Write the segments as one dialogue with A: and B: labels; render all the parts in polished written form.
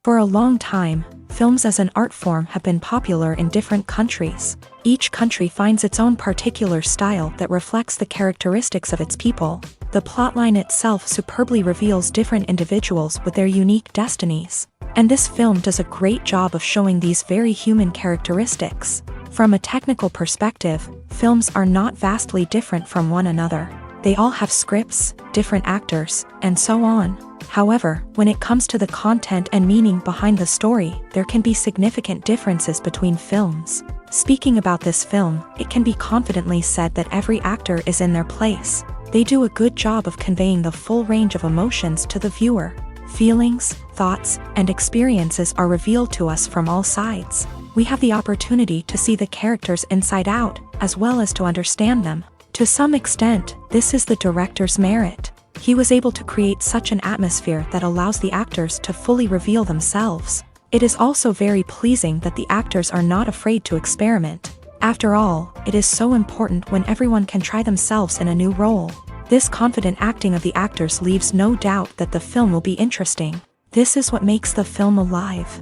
A: For a long time, films as an art form have been popular in different countries. Each country finds its own particular style that reflects the characteristics of its people. The plotline itself superbly reveals different individuals with their unique destinies. And this film does a great job of showing these very human characteristics. From a technical perspective, films are not vastly different from one another. They all have scripts, different actors, and so on. However, when it comes to the content and meaning behind the story, there can be significant differences between films. Speaking about this film, it can be confidently said that every actor is in their place. They do a good job of conveying the full range of emotions to the viewer. Feelings, thoughts, and experiences are revealed to us from all sides. We have the opportunity to see the characters inside out, as well as to understand them. To some extent, this is the director's merit. He was able to create such an atmosphere that allows the actors to fully reveal themselves. It is also very pleasing that the actors are not afraid to experiment. After all, it is so important when everyone can try themselves in a new role. This confident acting of the actors leaves no doubt that the film will be interesting. This is what makes the film alive.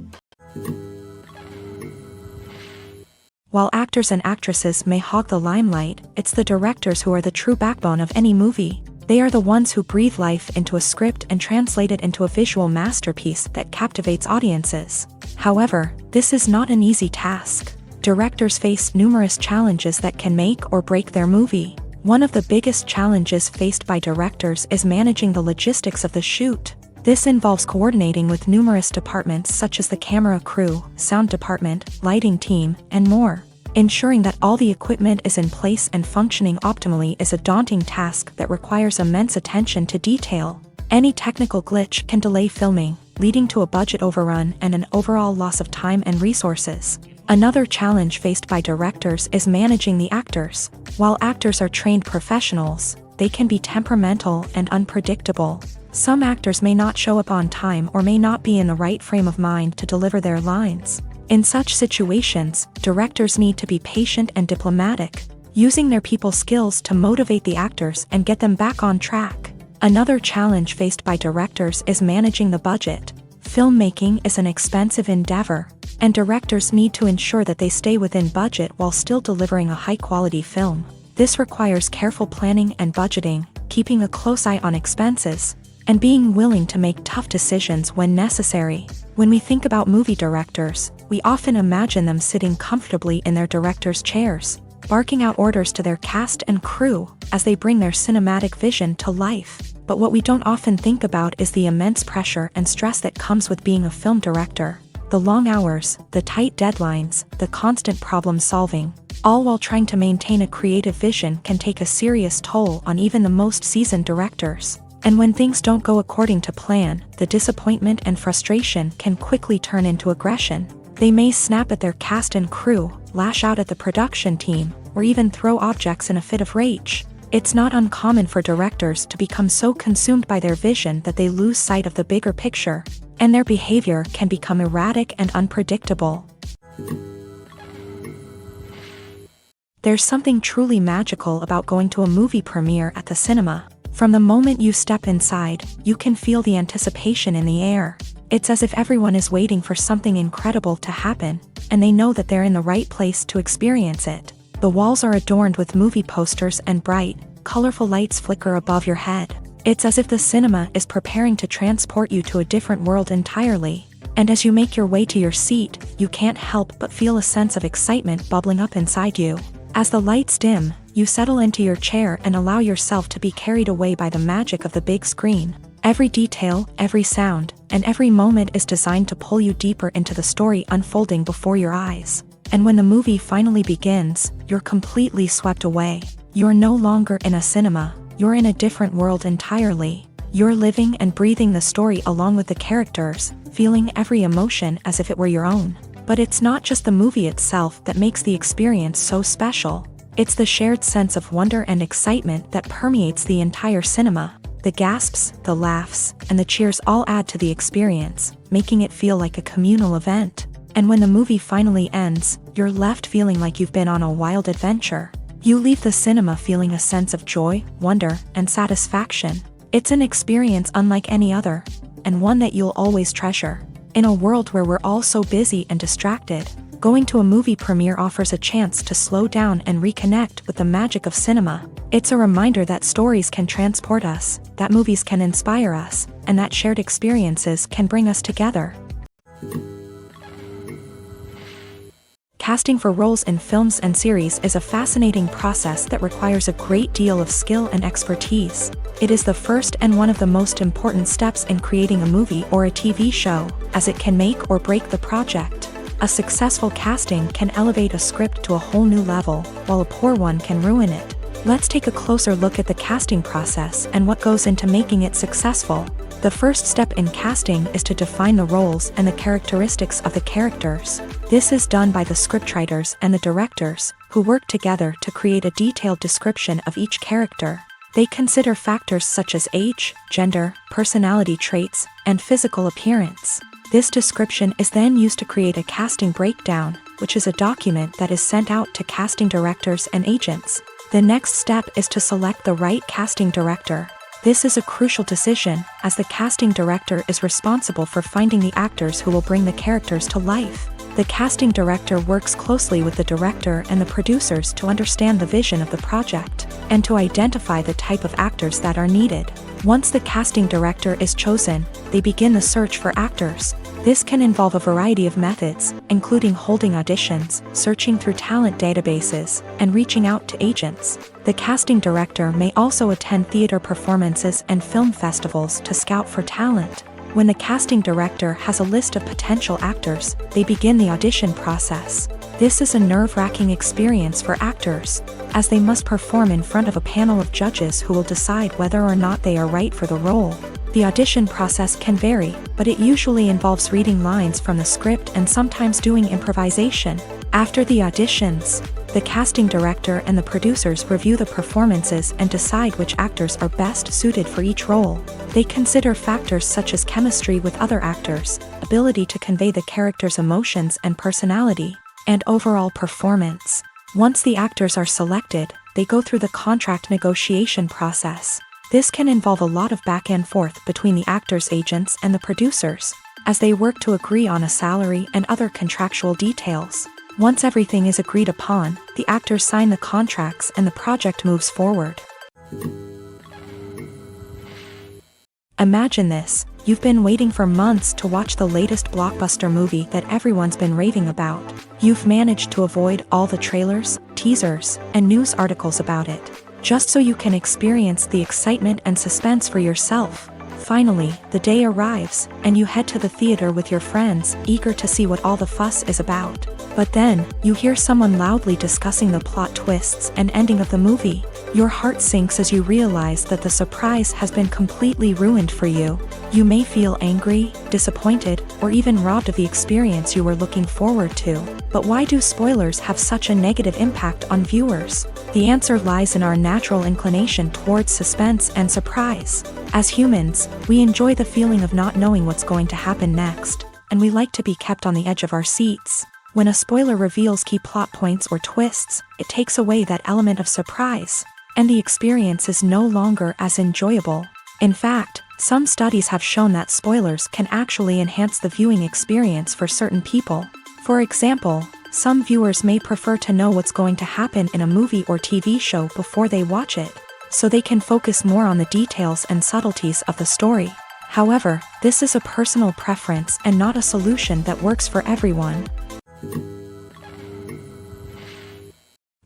A: While actors and actresses may hog the limelight, it's the directors who are the true backbone of any movie. They are the ones who breathe life into a script and translate it into a visual masterpiece that captivates audiences. However, this is not an easy task. Directors face numerous challenges that can make or break their movie. One of the biggest challenges faced by directors is managing the logistics of the shoot. This involves coordinating with numerous departments such as the camera crew, sound department, lighting team, and more. Ensuring that all the equipment is in place and functioning optimally is a daunting task that requires immense attention to detail. Any technical glitch can delay filming, leading to a budget overrun and an overall loss of time and resources. Another challenge faced by directors is managing the actors. While actors are trained professionals, they can be temperamental and unpredictable. Some actors may not show up on time or may not be in the right frame of mind to deliver their lines. In such situations, directors need to be patient and diplomatic, using their people skills to motivate the actors and get them back on track. Another challenge faced by directors is managing the budget. Filmmaking is an expensive endeavor, and directors need to ensure that they stay within budget while still delivering a high-quality film. This requires careful planning and budgeting, keeping a close eye on expenses, and being willing to make tough decisions when necessary. When we think about movie directors, we often imagine them sitting comfortably in their director's chairs, barking out orders to their cast and crew as they bring their cinematic vision to life. But what we don't often think about is the immense pressure and stress that comes with being a film director. The long hours, the tight deadlines, the constant problem solving, all while trying to maintain a creative vision can take a serious toll on even the most seasoned directors. And when things don't go according to plan, the disappointment and frustration can quickly turn into aggression. They may snap at their cast and crew, lash out at the production team, or even throw objects in a fit of rage. It's not uncommon for directors to become so consumed by their vision that they lose sight of the bigger picture, and their behavior can become erratic and unpredictable. There's something truly magical about going to a movie premiere at the cinema. From the moment you step inside, you can feel the anticipation in the air. It's as if everyone is waiting for something incredible to happen, and they know that they're in the right place to experience it. The walls are adorned with movie posters and bright, colorful lights flicker above your head. It's as if the cinema is preparing to transport you to a different world entirely. And as you make your way to your seat, you can't help but feel a sense of excitement bubbling up inside you. As the lights dim, you settle into your chair and allow yourself to be carried away by the magic of the big screen. Every detail, every sound, and every moment is designed to pull you deeper into the story unfolding before your eyes. And when the movie finally begins, you're completely swept away. You're no longer in a cinema, you're in a different world entirely. You're living and breathing the story along with the characters, feeling every emotion as if it were your own. But it's not just the movie itself that makes the experience so special. It's the shared sense of wonder and excitement that permeates the entire cinema. The gasps, the laughs, and the cheers all add to the experience, making it feel like a communal event. And when the movie finally ends, you're left feeling like you've been on a wild adventure. You leave the cinema feeling a sense of joy, wonder, and satisfaction. It's an experience unlike any other, and one that you'll always treasure. In a world where we're all so busy and distracted, going to a movie premiere offers a chance to slow down and reconnect with the magic of cinema. It's a reminder that stories can transport us, that movies can inspire us, and that shared experiences can bring us together. Casting for roles in films and series is a fascinating process that requires a great deal of skill and expertise. It is the first and one of the most important steps in creating a movie or a TV show, as it can make or break the project. A successful casting can elevate a script to a whole new level, while a poor one can ruin it. Let's take a closer look at the casting process and what goes into making it successful. The first step in casting is to define the roles and the characteristics of the characters. This is done by the scriptwriters and the directors, who work together to create a detailed description of each character. They consider factors such as age, gender, personality traits, and physical appearance. This description is then used to create a casting breakdown, which is a document that is sent out to casting directors and agents. The next step is to select the right casting director. This is a crucial decision, as the casting director is responsible for finding the actors who will bring the characters to life. The casting director works closely with the director and the producers to understand the vision of the project, and to identify the type of actors that are needed. Once the casting director is chosen, they begin the search for actors. This can involve a variety of methods, including holding auditions, searching through talent databases, and reaching out to agents. The casting director may also attend theater performances and film festivals to scout for talent. When the casting director has a list of potential actors, they begin the audition process. This is a nerve-wracking experience for actors, as they must perform in front of a panel of judges who will decide whether or not they are right for the role. The audition process can vary, but it usually involves reading lines from the script and sometimes doing improvisation. After the auditions, the casting director and the producers review the performances and decide which actors are best suited for each role. They consider factors such as chemistry with other actors, ability to convey the character's emotions and personality, and overall performance. Once the actors are selected, they go through the contract negotiation process. This can involve a lot of back and forth between the actors' agents and the producers, as they work to agree on a salary and other contractual details. Once everything is agreed upon, the actors sign the contracts and the project moves forward. Imagine this: you've been waiting for months to watch the latest blockbuster movie that everyone's been raving about. You've managed to avoid all the trailers, teasers, and news articles about it, just so you can experience the excitement and suspense for yourself. Finally, the day arrives, and you head to the theater with your friends, eager to see what all the fuss is about. But then, you hear someone loudly discussing the plot twists and ending of the movie. Your heart sinks as you realize that the surprise has been completely ruined for you. You may feel angry, disappointed, or even robbed of the experience you were looking forward to. But why do spoilers have such a negative impact on viewers? The answer lies in our natural inclination towards suspense and surprise. As humans, we enjoy the feeling of not knowing what's going to happen next, and we like to be kept on the edge of our seats. When a spoiler reveals key plot points or twists, it takes away that element of surprise, and the experience is no longer as enjoyable. In fact, some studies have shown that spoilers can actually enhance the viewing experience for certain people. For example, some viewers may prefer to know what's going to happen in a movie or TV show before they watch it, so they can focus more on the details and subtleties of the story. However, this is a personal preference and not a solution that works for everyone.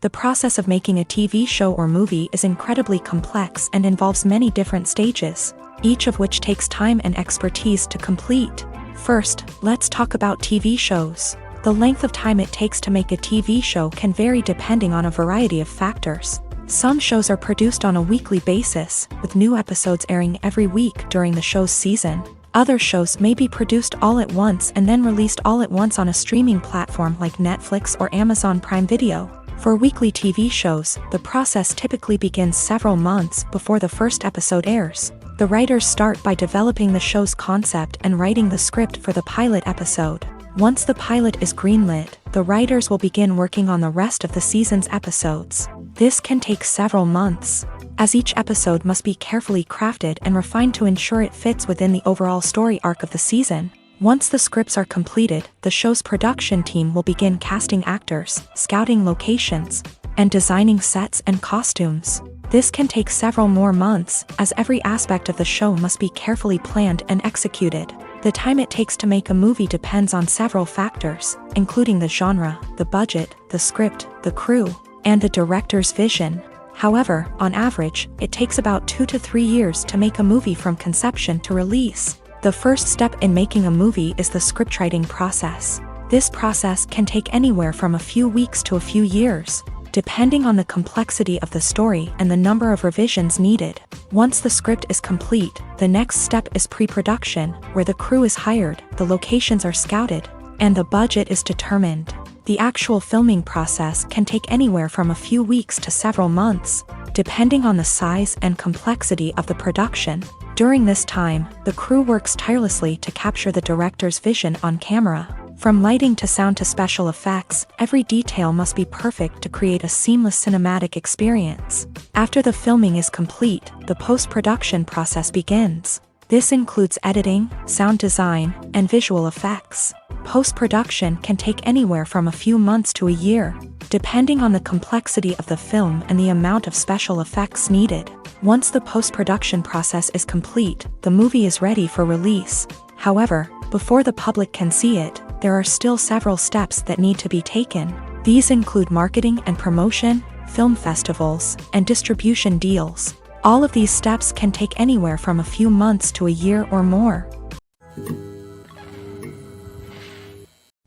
A: The process of making a TV show or movie is incredibly complex and involves many different stages, each of which takes time and expertise to complete. First, let's talk about TV shows. The length of time it takes to make a TV show can vary depending on a variety of factors. Some shows are produced on a weekly basis, with new episodes airing every week during the show's season. Other shows may be produced all at once and then released all at once on a streaming platform like Netflix or Amazon Prime Video. For weekly TV shows, the process typically begins several months before the first episode airs. The writers start by developing the show's concept and writing the script for the pilot episode. Once the pilot is greenlit, the writers will begin working on the rest of the season's episodes. This can take several months, as each episode must be carefully crafted and refined to ensure it fits within the overall story arc of the season. Once the scripts are completed, the show's production team will begin casting actors, scouting locations, and designing sets and costumes. This can take several more months, as every aspect of the show must be carefully planned and executed. The time it takes to make a movie depends on several factors, including the genre, the budget, the script, the crew, and the director's vision. However, on average, it takes about 2 to 3 years to make a movie from conception to release. The first step in making a movie is the scriptwriting process. This process can take anywhere from a few weeks to a few years, depending on the complexity of the story and the number of revisions needed. Once the script is complete, the next step is pre-production, where the crew is hired, the locations are scouted, and the budget is determined. The actual filming process can take anywhere from a few weeks to several months, depending on the size and complexity of the production. During this time, the crew works tirelessly to capture the director's vision on camera. From lighting to sound to special effects, every detail must be perfect to create a seamless cinematic experience. After the filming is complete, the post-production process begins. This includes editing, sound design, and visual effects. Post-production can take anywhere from a few months to a year, depending on the complexity of the film and the amount of special effects needed. Once the post-production process is complete, the movie is ready for release. However, before the public can see it, there are still several steps that need to be taken. These include marketing and promotion, film festivals, and distribution deals. All of these steps can take anywhere from a few months to a year or more.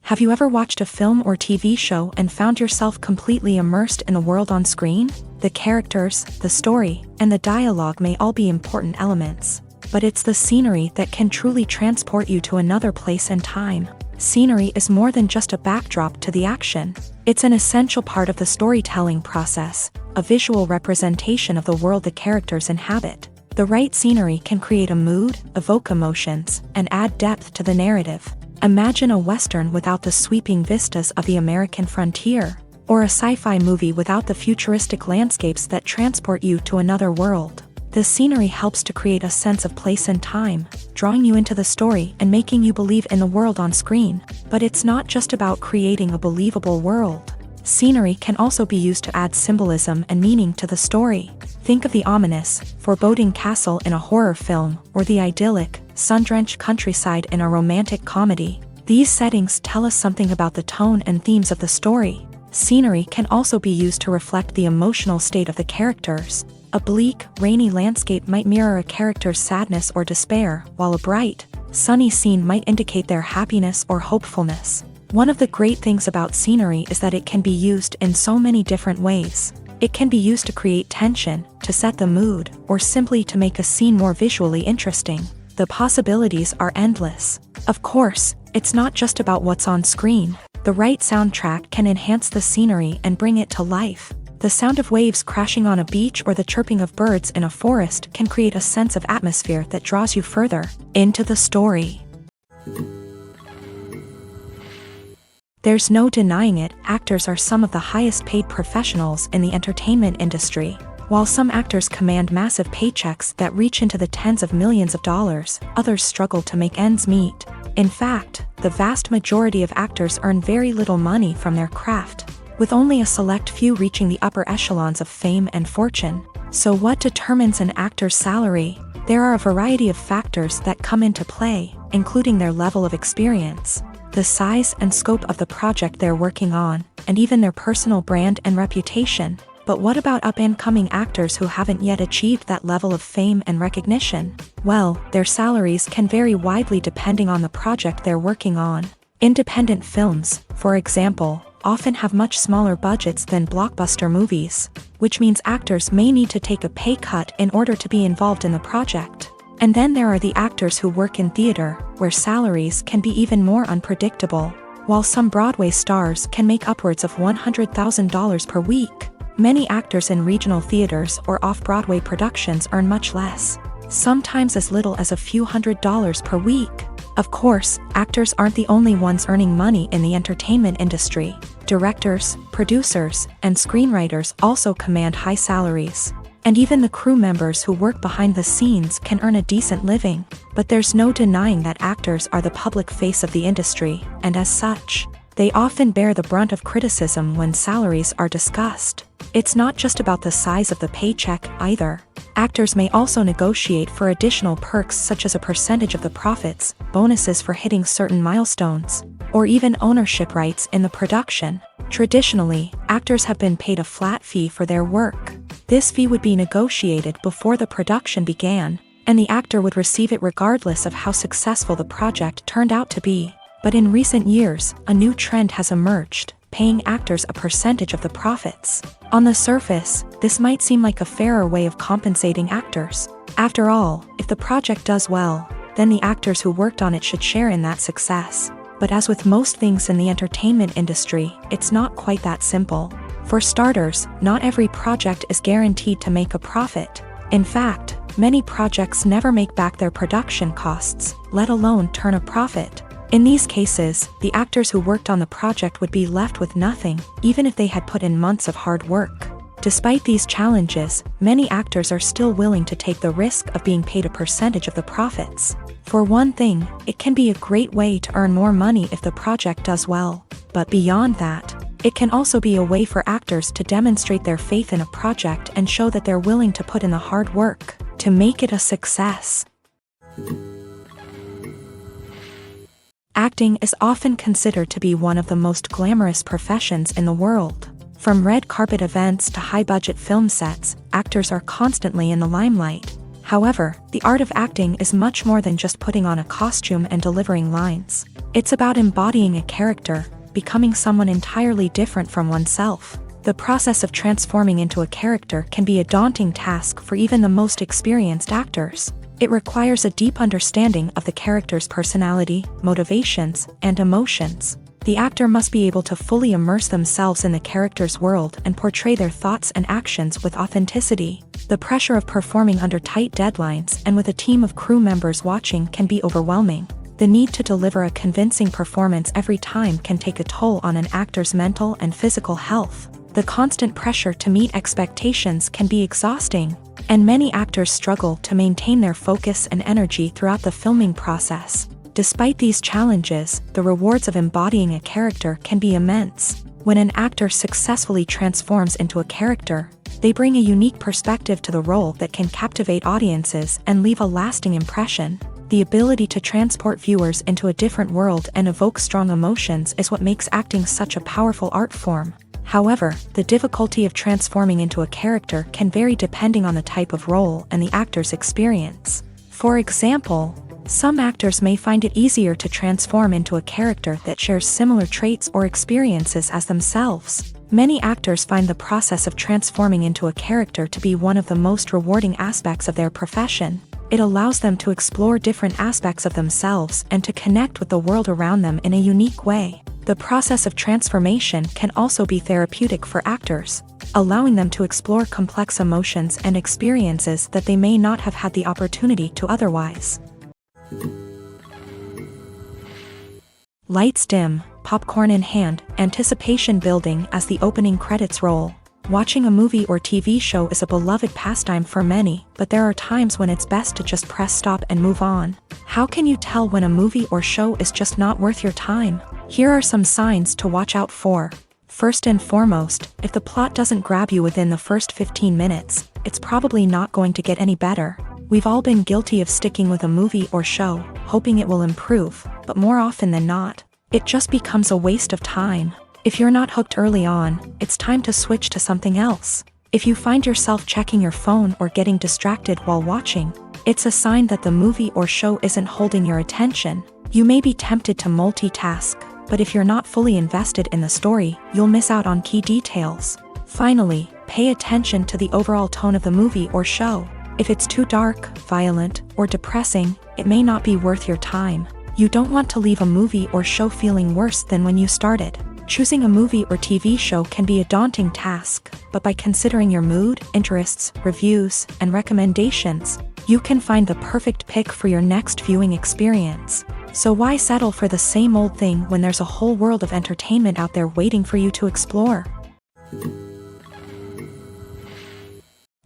A: Have you ever watched a film or TV show and found yourself completely immersed in the world on screen? The characters, the story, and the dialogue may all be important elements, but it's the scenery that can truly transport you to another place and time. Scenery is more than just a backdrop to the action. It's an essential part of the storytelling process, a visual representation of the world the characters inhabit. The right scenery can create a mood, evoke emotions, and add depth to the narrative. Imagine a Western without the sweeping vistas of the American frontier, or a sci-fi movie without the futuristic landscapes that transport you to another world. The scenery helps to create a sense of place and time, drawing you into the story and making you believe in the world on screen. But it's not just about creating a believable world. Scenery can also be used to add symbolism and meaning to the story. Think of the ominous, foreboding castle in a horror film, or the idyllic, sun-drenched countryside in a romantic comedy. These settings tell us something about the tone and themes of the story. Scenery can also be used to reflect the emotional state of the characters. A bleak, rainy landscape might mirror a character's sadness or despair, while a bright, sunny scene might indicate their happiness or hopefulness. One of the great things about scenery is that it can be used in so many different ways. It can be used to create tension, to set the mood, or simply to make a scene more visually interesting. The possibilities are endless. Of course, it's not just about what's on screen. The right soundtrack can enhance the scenery and bring it to life. The sound of waves crashing on a beach or the chirping of birds in a forest can create a sense of atmosphere that draws you further into the story. There's no denying it, actors are some of the highest paid professionals in the entertainment industry. While some actors command massive paychecks that reach into the tens of millions of dollars, others struggle to make ends meet. In fact, the vast majority of actors earn very little money from their craft, with only a select few reaching the upper echelons of fame and fortune. So what determines an actor's salary? There are a variety of factors that come into play, including their level of experience, the size and scope of the project they're working on, and even their personal brand and reputation. But what about up-and-coming actors who haven't yet achieved that level of fame and recognition? Well, their salaries can vary widely depending on the project they're working on. Independent films, for example, often have much smaller budgets than blockbuster movies, which means actors may need to take a pay cut in order to be involved in the project. And then there are the actors who work in theater, where salaries can be even more unpredictable. While some Broadway stars can make upwards of $100,000 per week, many actors in regional theaters or off-Broadway productions earn much less, sometimes as little as a few $100s per week. Of course, actors aren't the only ones earning money in the entertainment industry. Directors, producers, and screenwriters also command high salaries. And even the crew members who work behind the scenes can earn a decent living. But there's no denying that actors are the public face of the industry, and as such, they often bear the brunt of criticism when salaries are discussed. It's not just about the size of the paycheck, either. Actors may also negotiate for additional perks such as a percentage of the profits, bonuses for hitting certain milestones, or even ownership rights in the production. Traditionally, actors have been paid a flat fee for their work. This fee would be negotiated before the production began, and the actor would receive it regardless of how successful the project turned out to be. But in recent years, a new trend has emerged, paying actors a percentage of the profits. On the surface, this might seem like a fairer way of compensating actors. After all, if the project does well, then the actors who worked on it should share in that success. But as with most things in the entertainment industry, it's not quite that simple. For starters, not every project is guaranteed to make a profit. In fact, many projects never make back their production costs, let alone turn a profit. In these cases, the actors who worked on the project would be left with nothing, even if they had put in months of hard work. Despite these challenges, many actors are still willing to take the risk of being paid a percentage of the profits. For one thing, it can be a great way to earn more money if the project does well. But beyond that, it can also be a way for actors to demonstrate their faith in a project and show that they're willing to put in the hard work to make it a success. Acting is often considered to be one of the most glamorous professions in the world. From red carpet events to high-budget film sets, actors are constantly in the limelight. However, the art of acting is much more than just putting on a costume and delivering lines. It's about embodying a character, becoming someone entirely different from oneself. The process of transforming into a character can be a daunting task for even the most experienced actors. It requires a deep understanding of the character's personality, motivations, and emotions. The actor must be able to fully immerse themselves in the character's world and portray their thoughts and actions with authenticity. The pressure of performing under tight deadlines and with a team of crew members watching can be overwhelming. The need to deliver a convincing performance every time can take a toll on an actor's mental and physical health. The constant pressure to meet expectations can be exhausting, and many actors struggle to maintain their focus and energy throughout the filming process. Despite these challenges, the rewards of embodying a character can be immense. When an actor successfully transforms into a character, they bring a unique perspective to the role that can captivate audiences and leave a lasting impression. The ability to transport viewers into a different world and evoke strong emotions is what makes acting such a powerful art form. However, the difficulty of transforming into a character can vary depending on the type of role and the actor's experience. For example, some actors may find it easier to transform into a character that shares similar traits or experiences as themselves. Many actors find the process of transforming into a character to be one of the most rewarding aspects of their profession. It allows them to explore different aspects of themselves and to connect with the world around them in a unique way. The process of transformation can also be therapeutic for actors, allowing them to explore complex emotions and experiences that they may not have had the opportunity to otherwise. Lights dim, popcorn in hand, anticipation building as the opening credits roll. Watching a movie or TV show is a beloved pastime for many, but there are times when it's best to just press stop and move on. How can you tell when a movie or show is just not worth your time? Here are some signs to watch out for. First and foremost, if the plot doesn't grab you within the first 15 minutes, it's probably not going to get any better. We've all been guilty of sticking with a movie or show, hoping it will improve, but more often than not, it just becomes a waste of time. If you're not hooked early on, it's time to switch to something else. If you find yourself checking your phone or getting distracted while watching, it's a sign that the movie or show isn't holding your attention. You may be tempted to multitask, but if you're not fully invested in the story, you'll miss out on key details. Finally, pay attention to the overall tone of the movie or show. If it's too dark, violent, or depressing, it may not be worth your time. You don't want to leave a movie or show feeling worse than when you started. Choosing a movie or TV show can be a daunting task, but by considering your mood, interests, reviews, and recommendations, you can find the perfect pick for your next viewing experience. So why settle for the same old thing when there's a whole world of entertainment out there waiting for you to explore?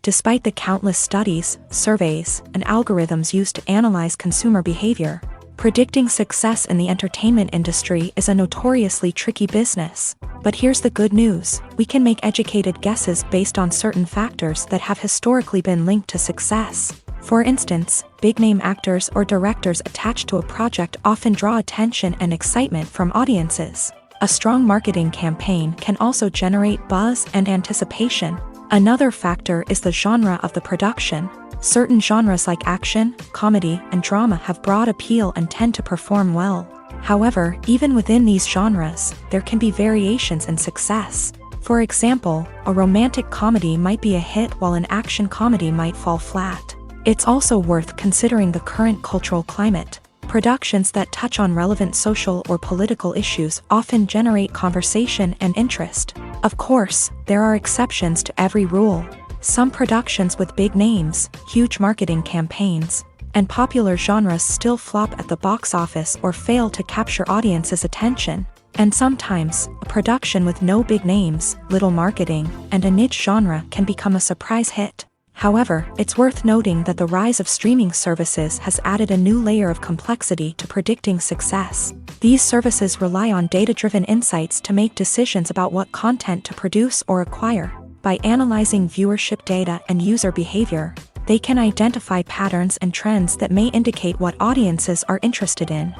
A: Despite the countless studies, surveys, and algorithms used to analyze consumer behavior, predicting success in the entertainment industry is a notoriously tricky business. But here's the good news: we can make educated guesses based on certain factors that have historically been linked to success. For instance, big-name actors or directors attached to a project often draw attention and excitement from audiences. A strong marketing campaign can also generate buzz and anticipation. Another factor is the genre of the production. Certain genres like action, comedy, and drama have broad appeal and tend to perform well. However, even within these genres, there can be variations in success. For example, a romantic comedy might be a hit while an action comedy might fall flat. It's also worth considering the current cultural climate. Productions that touch on relevant social or political issues often generate conversation and interest. Of course, there are exceptions to every rule. Some productions with big names, huge marketing campaigns, and popular genres still flop at the box office or fail to capture audiences' attention. And sometimes, a production with no big names, little marketing, and a niche genre can become a surprise hit. However, it's worth noting that the rise of streaming services has added a new layer of complexity to predicting success. These services rely on data-driven insights to make decisions about what content to produce or acquire. By analyzing viewership data and user behavior, they can identify patterns and trends that may indicate what audiences are interested in.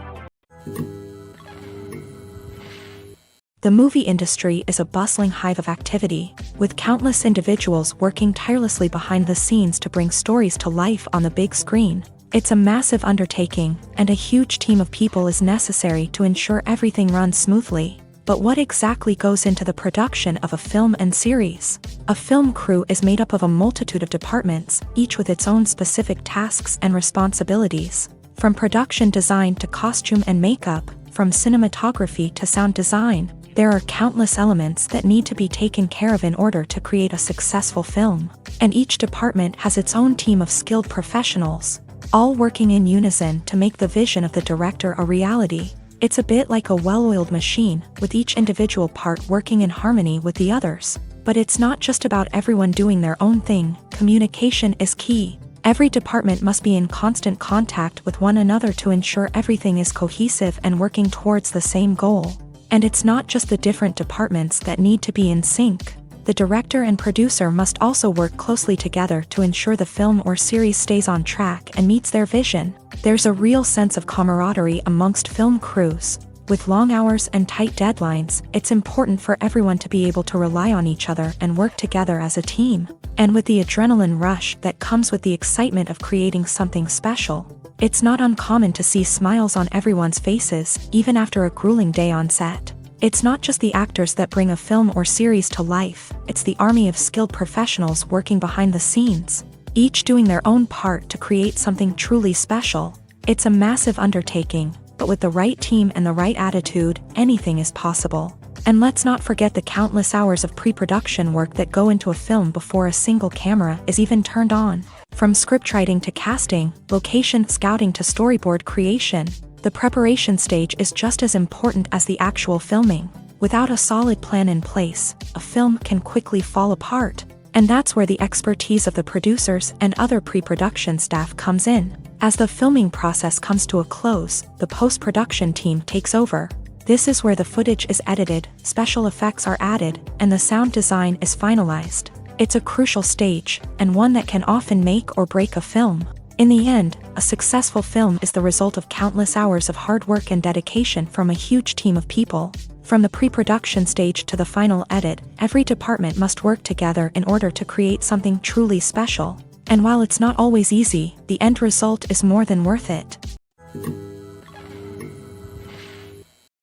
A: The movie industry is a bustling hive of activity, with countless individuals working tirelessly behind the scenes to bring stories to life on the big screen. It's a massive undertaking, and a huge team of people is necessary to ensure everything runs smoothly. But what exactly goes into the production of a film and series? A film crew is made up of a multitude of departments, each with its own specific tasks and responsibilities. From production design to costume and makeup, from cinematography to sound design, there are countless elements that need to be taken care of in order to create a successful film. And each department has its own team of skilled professionals, all working in unison to make the vision of the director a reality. It's a bit like a well-oiled machine, with each individual part working in harmony with the others. But it's not just about everyone doing their own thing. Communication is key. Every department must be in constant contact with one another to ensure everything is cohesive and working towards the same goal. And it's not just the different departments that need to be in sync. The director and producer must also work closely together to ensure the film or series stays on track and meets their vision. There's a real sense of camaraderie amongst film crews. With long hours and tight deadlines, it's important for everyone to be able to rely on each other and work together as a team. And with the adrenaline rush that comes with the excitement of creating something special, it's not uncommon to see smiles on everyone's faces, even after a grueling day on set. It's not just the actors that bring a film or series to life, it's the army of skilled professionals working behind the scenes, each doing their own part to create something truly special. It's a massive undertaking, but with the right team and the right attitude, anything is possible. And let's not forget the countless hours of pre-production work that go into a film before a single camera is even turned on. From scriptwriting to casting, location scouting to storyboard creation, the preparation stage is just as important as the actual filming. Without a solid plan in place, a film can quickly fall apart. And that's where the expertise of the producers and other pre-production staff comes in. As the filming process comes to a close, the post-production team takes over. This is where the footage is edited, special effects are added, and the sound design is finalized. It's a crucial stage, and one that can often make or break a film. In the end, a successful film is the result of countless hours of hard work and dedication from a huge team of people. From the pre-production stage to the final edit, every department must work together in order to create something truly special. And while it's not always easy, the end result is more than worth it.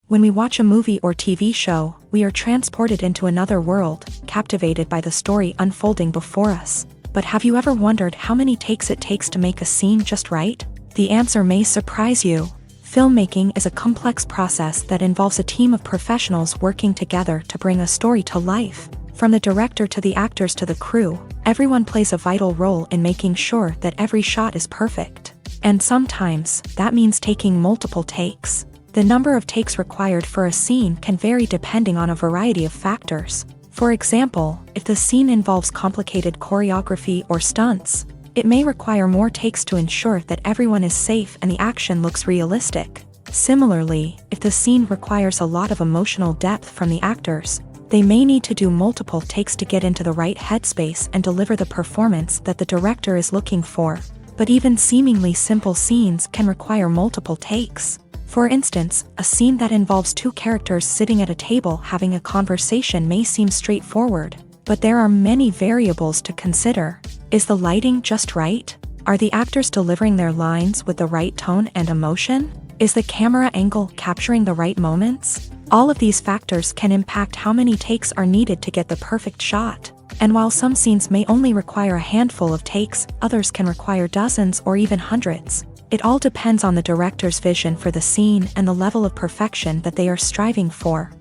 A: When we watch a movie or TV show, we are transported into another world, captivated by the story unfolding before us. But have you ever wondered how many takes it takes to make a scene just right? The answer may surprise you. Filmmaking is a complex process that involves a team of professionals working together to bring a story to life. From the director to the actors to the crew, everyone plays a vital role in making sure that every shot is perfect. And sometimes, that means taking multiple takes. The number of takes required for a scene can vary depending on a variety of factors. For example, if the scene involves complicated choreography or stunts, it may require more takes to ensure that everyone is safe and the action looks realistic. Similarly, if the scene requires a lot of emotional depth from the actors, they may need to do multiple takes to get into the right headspace and deliver the performance that the director is looking for. But even seemingly simple scenes can require multiple takes. For instance, a scene that involves two characters sitting at a table having a conversation may seem straightforward, but there are many variables to consider. Is the lighting just right? Are the actors delivering their lines with the right tone and emotion? Is the camera angle capturing the right moments? All of these factors can impact how many takes are needed to get the perfect shot. And while some scenes may only require a handful of takes, others can require dozens or even hundreds. It all depends on the director's vision for the scene and the level of perfection that they are striving for.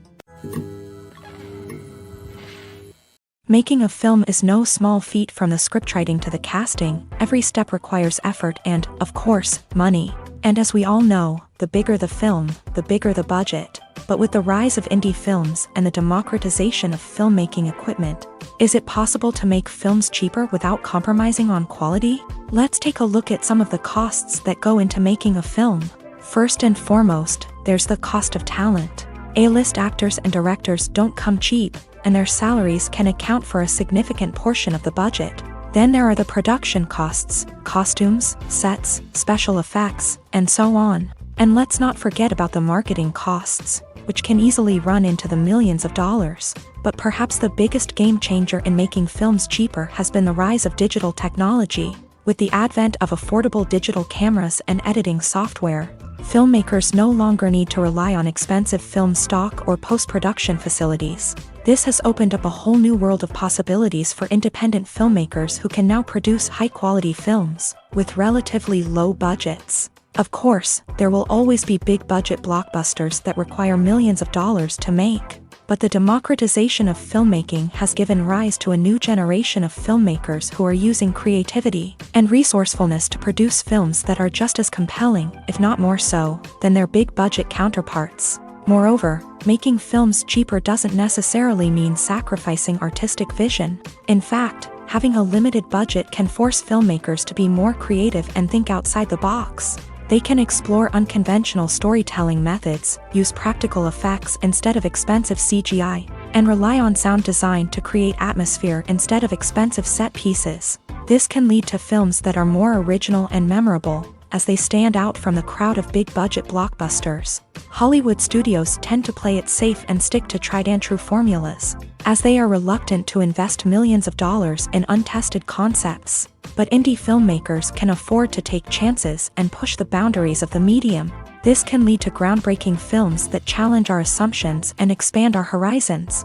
A: Making a film is no small feat. From the scriptwriting to the casting, every step requires effort and, of course, money. And as we all know, the bigger the film, the bigger the budget. But with the rise of indie films and the democratization of filmmaking equipment, is it possible to make films cheaper without compromising on quality? Let's take a look at some of the costs that go into making a film. First and foremost, there's the cost of talent. A-list actors and directors don't come cheap, and their salaries can account for a significant portion of the budget. Then there are the production costs, costumes, sets, special effects, and so on. And let's not forget about the marketing costs, which can easily run into the millions of dollars. But perhaps the biggest game changer in making films cheaper has been the rise of digital technology. With the advent of affordable digital cameras and editing software, filmmakers no longer need to rely on expensive film stock or post-production facilities. This has opened up a whole new world of possibilities for independent filmmakers who can now produce high-quality films with relatively low budgets. Of course, there will always be big-budget blockbusters that require millions of dollars to make. But the democratization of filmmaking has given rise to a new generation of filmmakers who are using creativity and resourcefulness to produce films that are just as compelling, if not more so, than their big-budget counterparts. Moreover, making films cheaper doesn't necessarily mean sacrificing artistic vision. In fact, having a limited budget can force filmmakers to be more creative and think outside the box. They can explore unconventional storytelling methods, use practical effects instead of expensive CGI, and rely on sound design to create atmosphere instead of expensive set pieces. This can lead to films that are more original and memorable, as they stand out from the crowd of big-budget blockbusters. Hollywood studios tend to play it safe and stick to tried-and-true formulas, as they are reluctant to invest millions of dollars in untested concepts. But indie filmmakers can afford to take chances and push the boundaries of the medium. This can lead to groundbreaking films that challenge our assumptions and expand our horizons.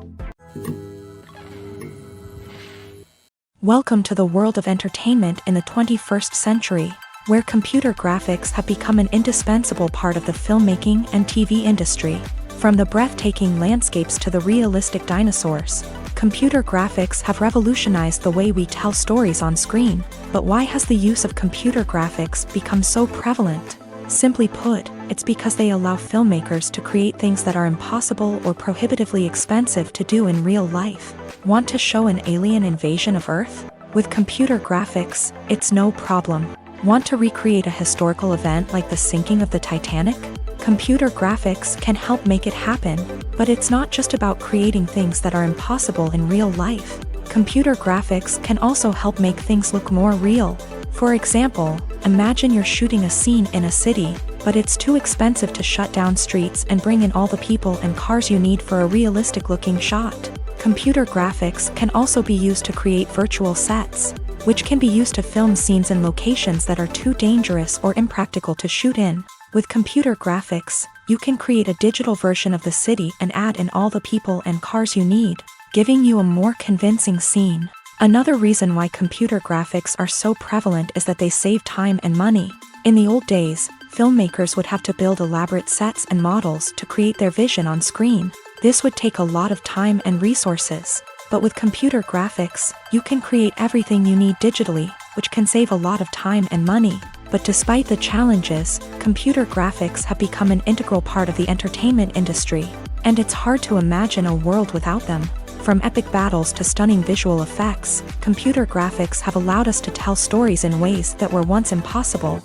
A: Welcome to the world of entertainment in the 21st century, where computer graphics have become an indispensable part of the filmmaking and TV industry. From the breathtaking landscapes to the realistic dinosaurs, computer graphics have revolutionized the way we tell stories on screen. But why has the use of computer graphics become so prevalent? Simply put, it's because they allow filmmakers to create things that are impossible or prohibitively expensive to do in real life. Want to show an alien invasion of Earth? With computer graphics, it's no problem. Want to recreate a historical event like the sinking of the Titanic? Computer graphics can help make it happen, but it's not just about creating things that are impossible in real life. Computer graphics can also help make things look more real. For example, imagine you're shooting a scene in a city, but it's too expensive to shut down streets and bring in all the people and cars you need for a realistic-looking shot. Computer graphics can also be used to create virtual sets, which can be used to film scenes in locations that are too dangerous or impractical to shoot in. With computer graphics, you can create a digital version of the city and add in all the people and cars you need, giving you a more convincing scene. Another reason why computer graphics are so prevalent is that they save time and money. In the old days, filmmakers would have to build elaborate sets and models to create their vision on screen. This would take a lot of time and resources. But with computer graphics, you can create everything you need digitally, which can save a lot of time and money. But despite the challenges, computer graphics have become an integral part of the entertainment industry, and it's hard to imagine a world without them. From epic battles to stunning visual effects, computer graphics have allowed us to tell stories in ways that were once impossible.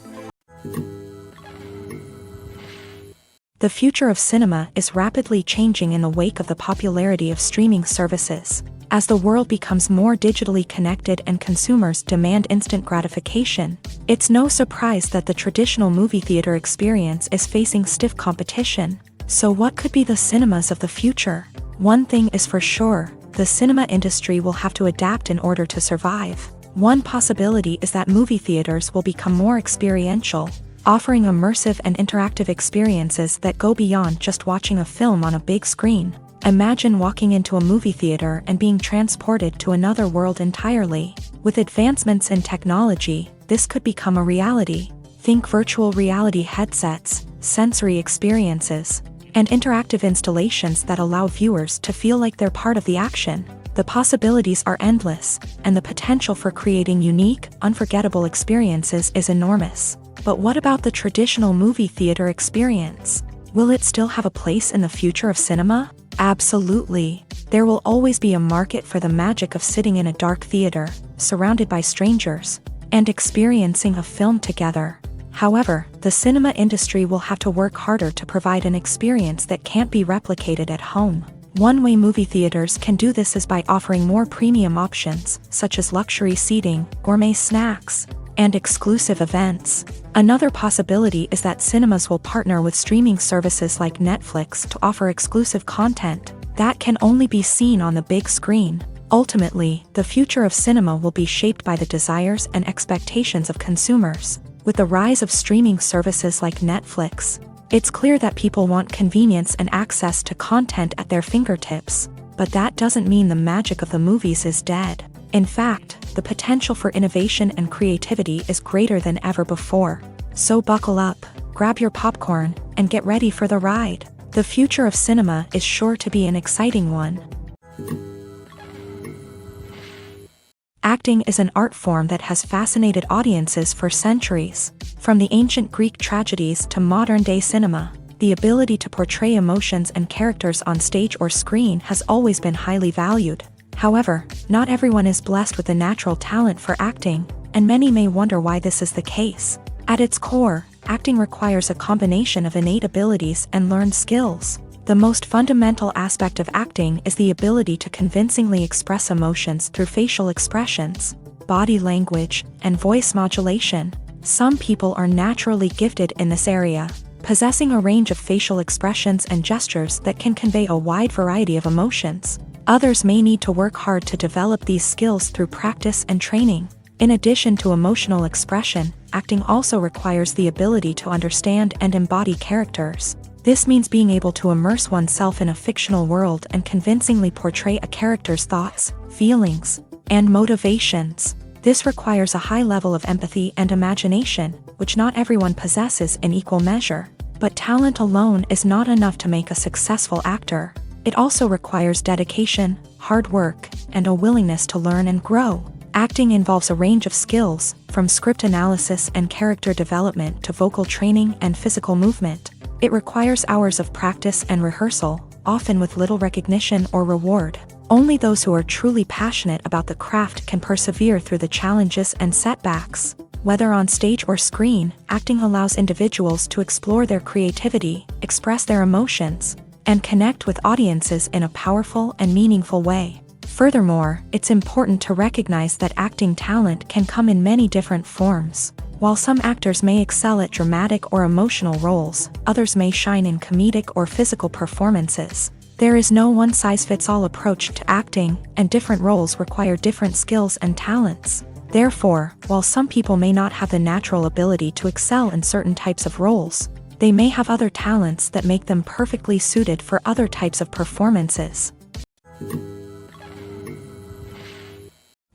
A: The future of cinema is rapidly changing in the wake of the popularity of streaming services. As the world becomes more digitally connected and consumers demand instant gratification, it's no surprise that the traditional movie theater experience is facing stiff competition. So what could be the cinemas of the future? One thing is for sure, the cinema industry will have to adapt in order to survive. One possibility is that movie theaters will become more experiential, offering immersive and interactive experiences that go beyond just watching a film on a big screen. Imagine walking into a movie theater and being transported to another world entirely. With advancements in technology, this could become a reality. Think virtual reality headsets, sensory experiences, and interactive installations that allow viewers to feel like they're part of the action. The possibilities are endless, and the potential for creating unique, unforgettable experiences is enormous. But what about the traditional movie theater experience? Will it still have a place in the future of cinema? Absolutely. There will always be a market for the magic of sitting in a dark theater, surrounded by strangers, and experiencing a film together. However, the cinema industry will have to work harder to provide an experience that can't be replicated at home. One way movie theaters can do this is by offering more premium options, such as luxury seating, gourmet snacks, and exclusive events. Another possibility is that cinemas will partner with streaming services like Netflix to offer exclusive content that can only be seen on the big screen. Ultimately, the future of cinema will be shaped by the desires and expectations of consumers. With the rise of streaming services like Netflix, it's clear that people want convenience and access to content at their fingertips. But that doesn't mean the magic of the movies is dead. In fact, the potential for innovation and creativity is greater than ever before. So buckle up, grab your popcorn, and get ready for the ride. The future of cinema is sure to be an exciting one. Acting is an art form that has fascinated audiences for centuries. From the ancient Greek tragedies to modern-day cinema, the ability to portray emotions and characters on stage or screen has always been highly valued. However, not everyone is blessed with a natural talent for acting, and many may wonder why this is the case. At its core, acting requires a combination of innate abilities and learned skills. The most fundamental aspect of acting is the ability to convincingly express emotions through facial expressions, body language, and voice modulation. Some people are naturally gifted in this area, possessing a range of facial expressions and gestures that can convey a wide variety of emotions. Others may need to work hard to develop these skills through practice and training. In addition to emotional expression, acting also requires the ability to understand and embody characters. This means being able to immerse oneself in a fictional world and convincingly portray a character's thoughts, feelings, and motivations. This requires a high level of empathy and imagination, which not everyone possesses in equal measure. But talent alone is not enough to make a successful actor. It also requires dedication, hard work, and a willingness to learn and grow. Acting involves a range of skills, from script analysis and character development to vocal training and physical movement. It requires hours of practice and rehearsal, often with little recognition or reward. Only those who are truly passionate about the craft can persevere through the challenges and setbacks. Whether on stage or screen, acting allows individuals to explore their creativity, express their emotions, and connect with audiences in a powerful and meaningful way. Furthermore, it's important to recognize that acting talent can come in many different forms. While some actors may excel at dramatic or emotional roles, others may shine in comedic or physical performances. There is no one-size-fits-all approach to acting, and different roles require different skills and talents. Therefore, while some people may not have the natural ability to excel in certain types of roles, they may have other talents that make them perfectly suited for other types of performances.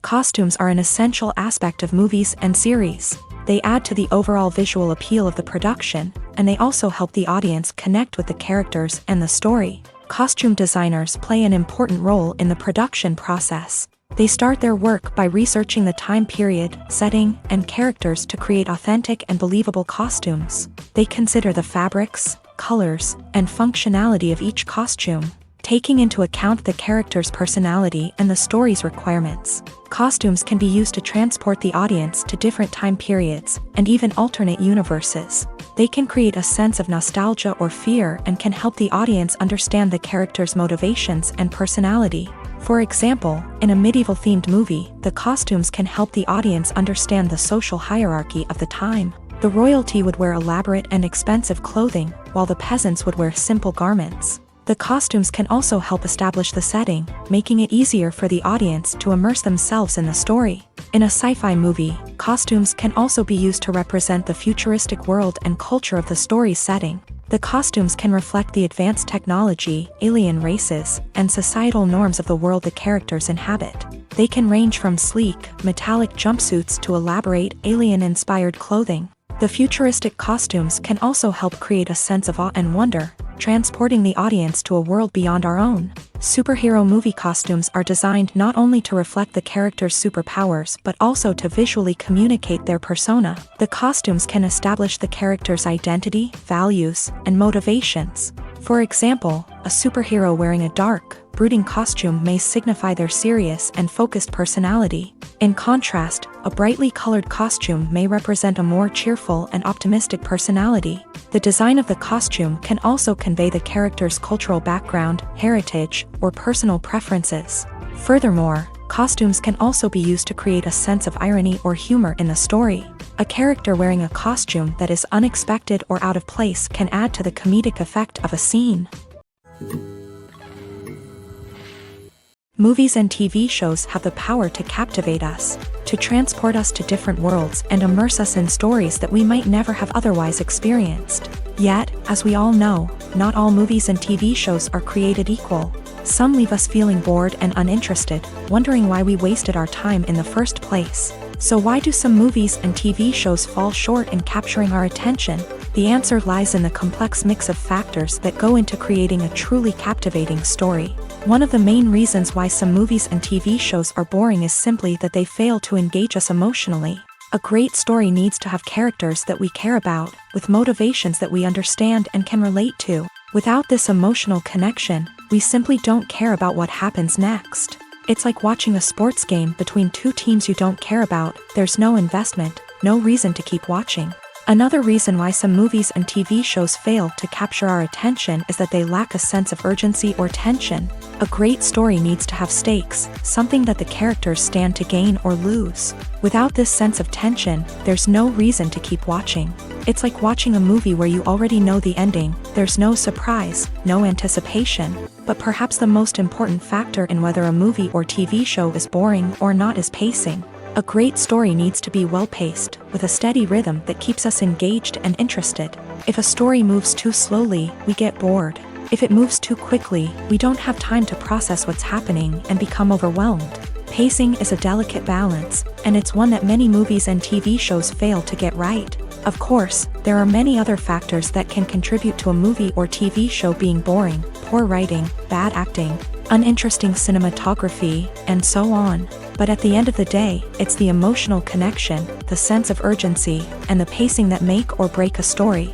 A: Costumes are an essential aspect of movies and series. They add to the overall visual appeal of the production, and they also help the audience connect with the characters and the story. Costume designers play an important role in the production process. They start their work by researching the time period, setting, and characters to create authentic and believable costumes. They consider the fabrics, colors, and functionality of each costume, taking into account the character's personality and the story's requirements. Costumes can be used to transport the audience to different time periods, and even alternate universes. They can create a sense of nostalgia or fear and can help the audience understand the character's motivations and personality. For example, in a medieval-themed movie, the costumes can help the audience understand the social hierarchy of the time. The royalty would wear elaborate and expensive clothing, while the peasants would wear simple garments. The costumes can also help establish the setting, making it easier for the audience to immerse themselves in the story. In a sci-fi movie, costumes can also be used to represent the futuristic world and culture of the story's setting. The costumes can reflect the advanced technology, alien races, and societal norms of the world the characters inhabit. They can range from sleek, metallic jumpsuits to elaborate, alien-inspired clothing. The futuristic costumes can also help create a sense of awe and wonder, transporting the audience to a world beyond our own. Superhero movie costumes are designed not only to reflect the character's superpowers but also to visually communicate their persona. The costumes can establish the character's identity, values, and motivations. For example, a superhero wearing a dark, brooding costume may signify their serious and focused personality. In contrast, a brightly colored costume may represent a more cheerful and optimistic personality. The design of the costume can also convey the character's cultural background, heritage, or personal preferences. Furthermore, costumes can also be used to create a sense of irony or humor in the story. A character wearing a costume that is unexpected or out of place can add to the comedic effect of a scene. Movies and TV shows have the power to captivate us, to transport us to different worlds and immerse us in stories that we might never have otherwise experienced. Yet, as we all know, not all movies and TV shows are created equal. Some leave us feeling bored and uninterested, wondering why we wasted our time in the first place. So why do some movies and TV shows fall short in capturing our attention? The answer lies in the complex mix of factors that go into creating a truly captivating story. One of the main reasons why some movies and TV shows are boring is simply that they fail to engage us emotionally. A great story needs to have characters that we care about, with motivations that we understand and can relate to. Without this emotional connection, we simply don't care about what happens next. It's like watching a sports game between two teams you don't care about. There's no investment, no reason to keep watching. Another reason why some movies and TV shows fail to capture our attention is that they lack a sense of urgency or tension. A great story needs to have stakes, something that the characters stand to gain or lose. Without this sense of tension, there's no reason to keep watching. It's like watching a movie where you already know the ending. There's no surprise, no anticipation. But perhaps the most important factor in whether a movie or TV show is boring or not is pacing. A great story needs to be well-paced, with a steady rhythm that keeps us engaged and interested. If a story moves too slowly, we get bored. If it moves too quickly, we don't have time to process what's happening and become overwhelmed. Pacing is a delicate balance, and it's one that many movies and TV shows fail to get right. Of course, there are many other factors that can contribute to a movie or TV show being boring: poor writing, bad acting, uninteresting cinematography, and so on. But at the end of the day, it's the emotional connection, the sense of urgency, and the pacing that make or break a story.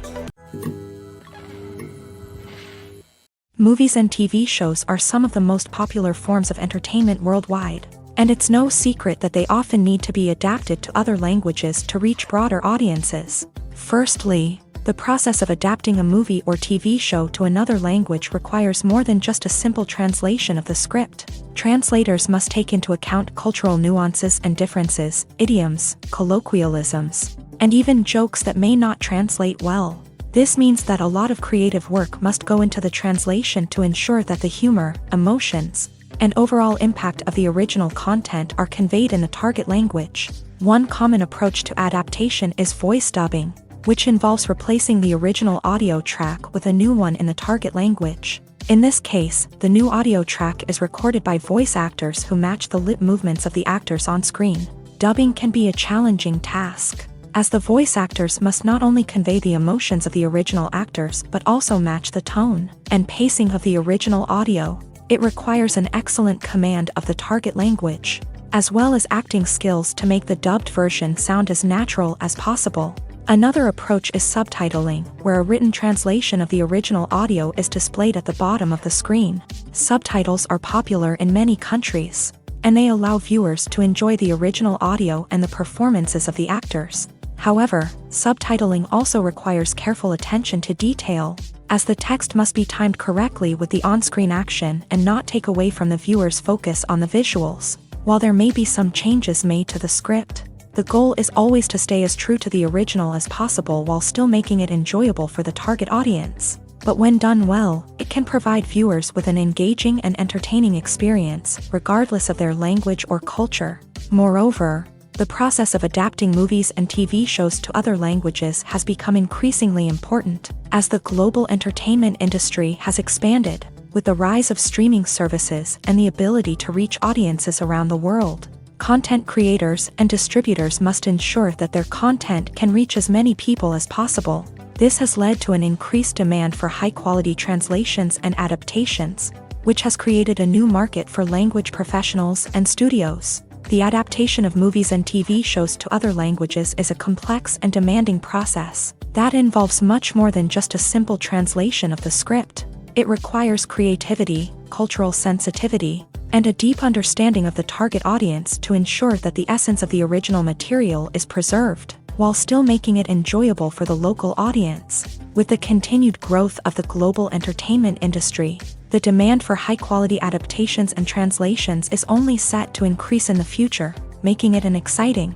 A: Movies and TV shows are some of the most popular forms of entertainment worldwide, and it's no secret that they often need to be adapted to other languages to reach broader audiences. Firstly, The process of adapting a movie or TV show to another language requires more than just a simple translation of the script. Translators must take into account cultural nuances and differences, idioms, colloquialisms, and even jokes that may not translate well. This means that a lot of creative work must go into the translation to ensure that the humor, emotions, and overall impact of the original content are conveyed in the target language. One common approach to adaptation is voice dubbing, which involves replacing the original audio track with a new one in the target language. In this case, the new audio track is recorded by voice actors who match the lip movements of the actors on screen. Dubbing can be a challenging task, as the voice actors must not only convey the emotions of the original actors but also match the tone and pacing of the original audio. It requires an excellent command of the target language, as well as acting skills to make the dubbed version sound as natural as possible. Another approach is subtitling, where a written translation of the original audio is displayed at the bottom of the screen. Subtitles are popular in many countries, and they allow viewers to enjoy the original audio and the performances of the actors. However, subtitling also requires careful attention to detail, as the text must be timed correctly with the on-screen action and not take away from the viewer's focus on the visuals. While there may be some changes made to the script, the goal is always to stay as true to the original as possible while still making it enjoyable for the target audience. But when done well, it can provide viewers with an engaging and entertaining experience, regardless of their language or culture. Moreover, the process of adapting movies and TV shows to other languages has become increasingly important, as the global entertainment industry has expanded, with the rise of streaming services and the ability to reach audiences around the world. Content creators and distributors must ensure that their content can reach as many people as possible. This has led to an increased demand for high-quality translations and adaptations, which has created a new market for language professionals and studios. The adaptation of movies and TV shows to other languages is a complex and demanding process that involves much more than just a simple translation of the script. It requires creativity, cultural sensitivity, and a deep understanding of the target audience to ensure that the essence of the original material is preserved, while still making it enjoyable for the local audience. With the continued growth of the global entertainment industry, the demand for high-quality adaptations and translations is only set to increase in the future, making it an exciting.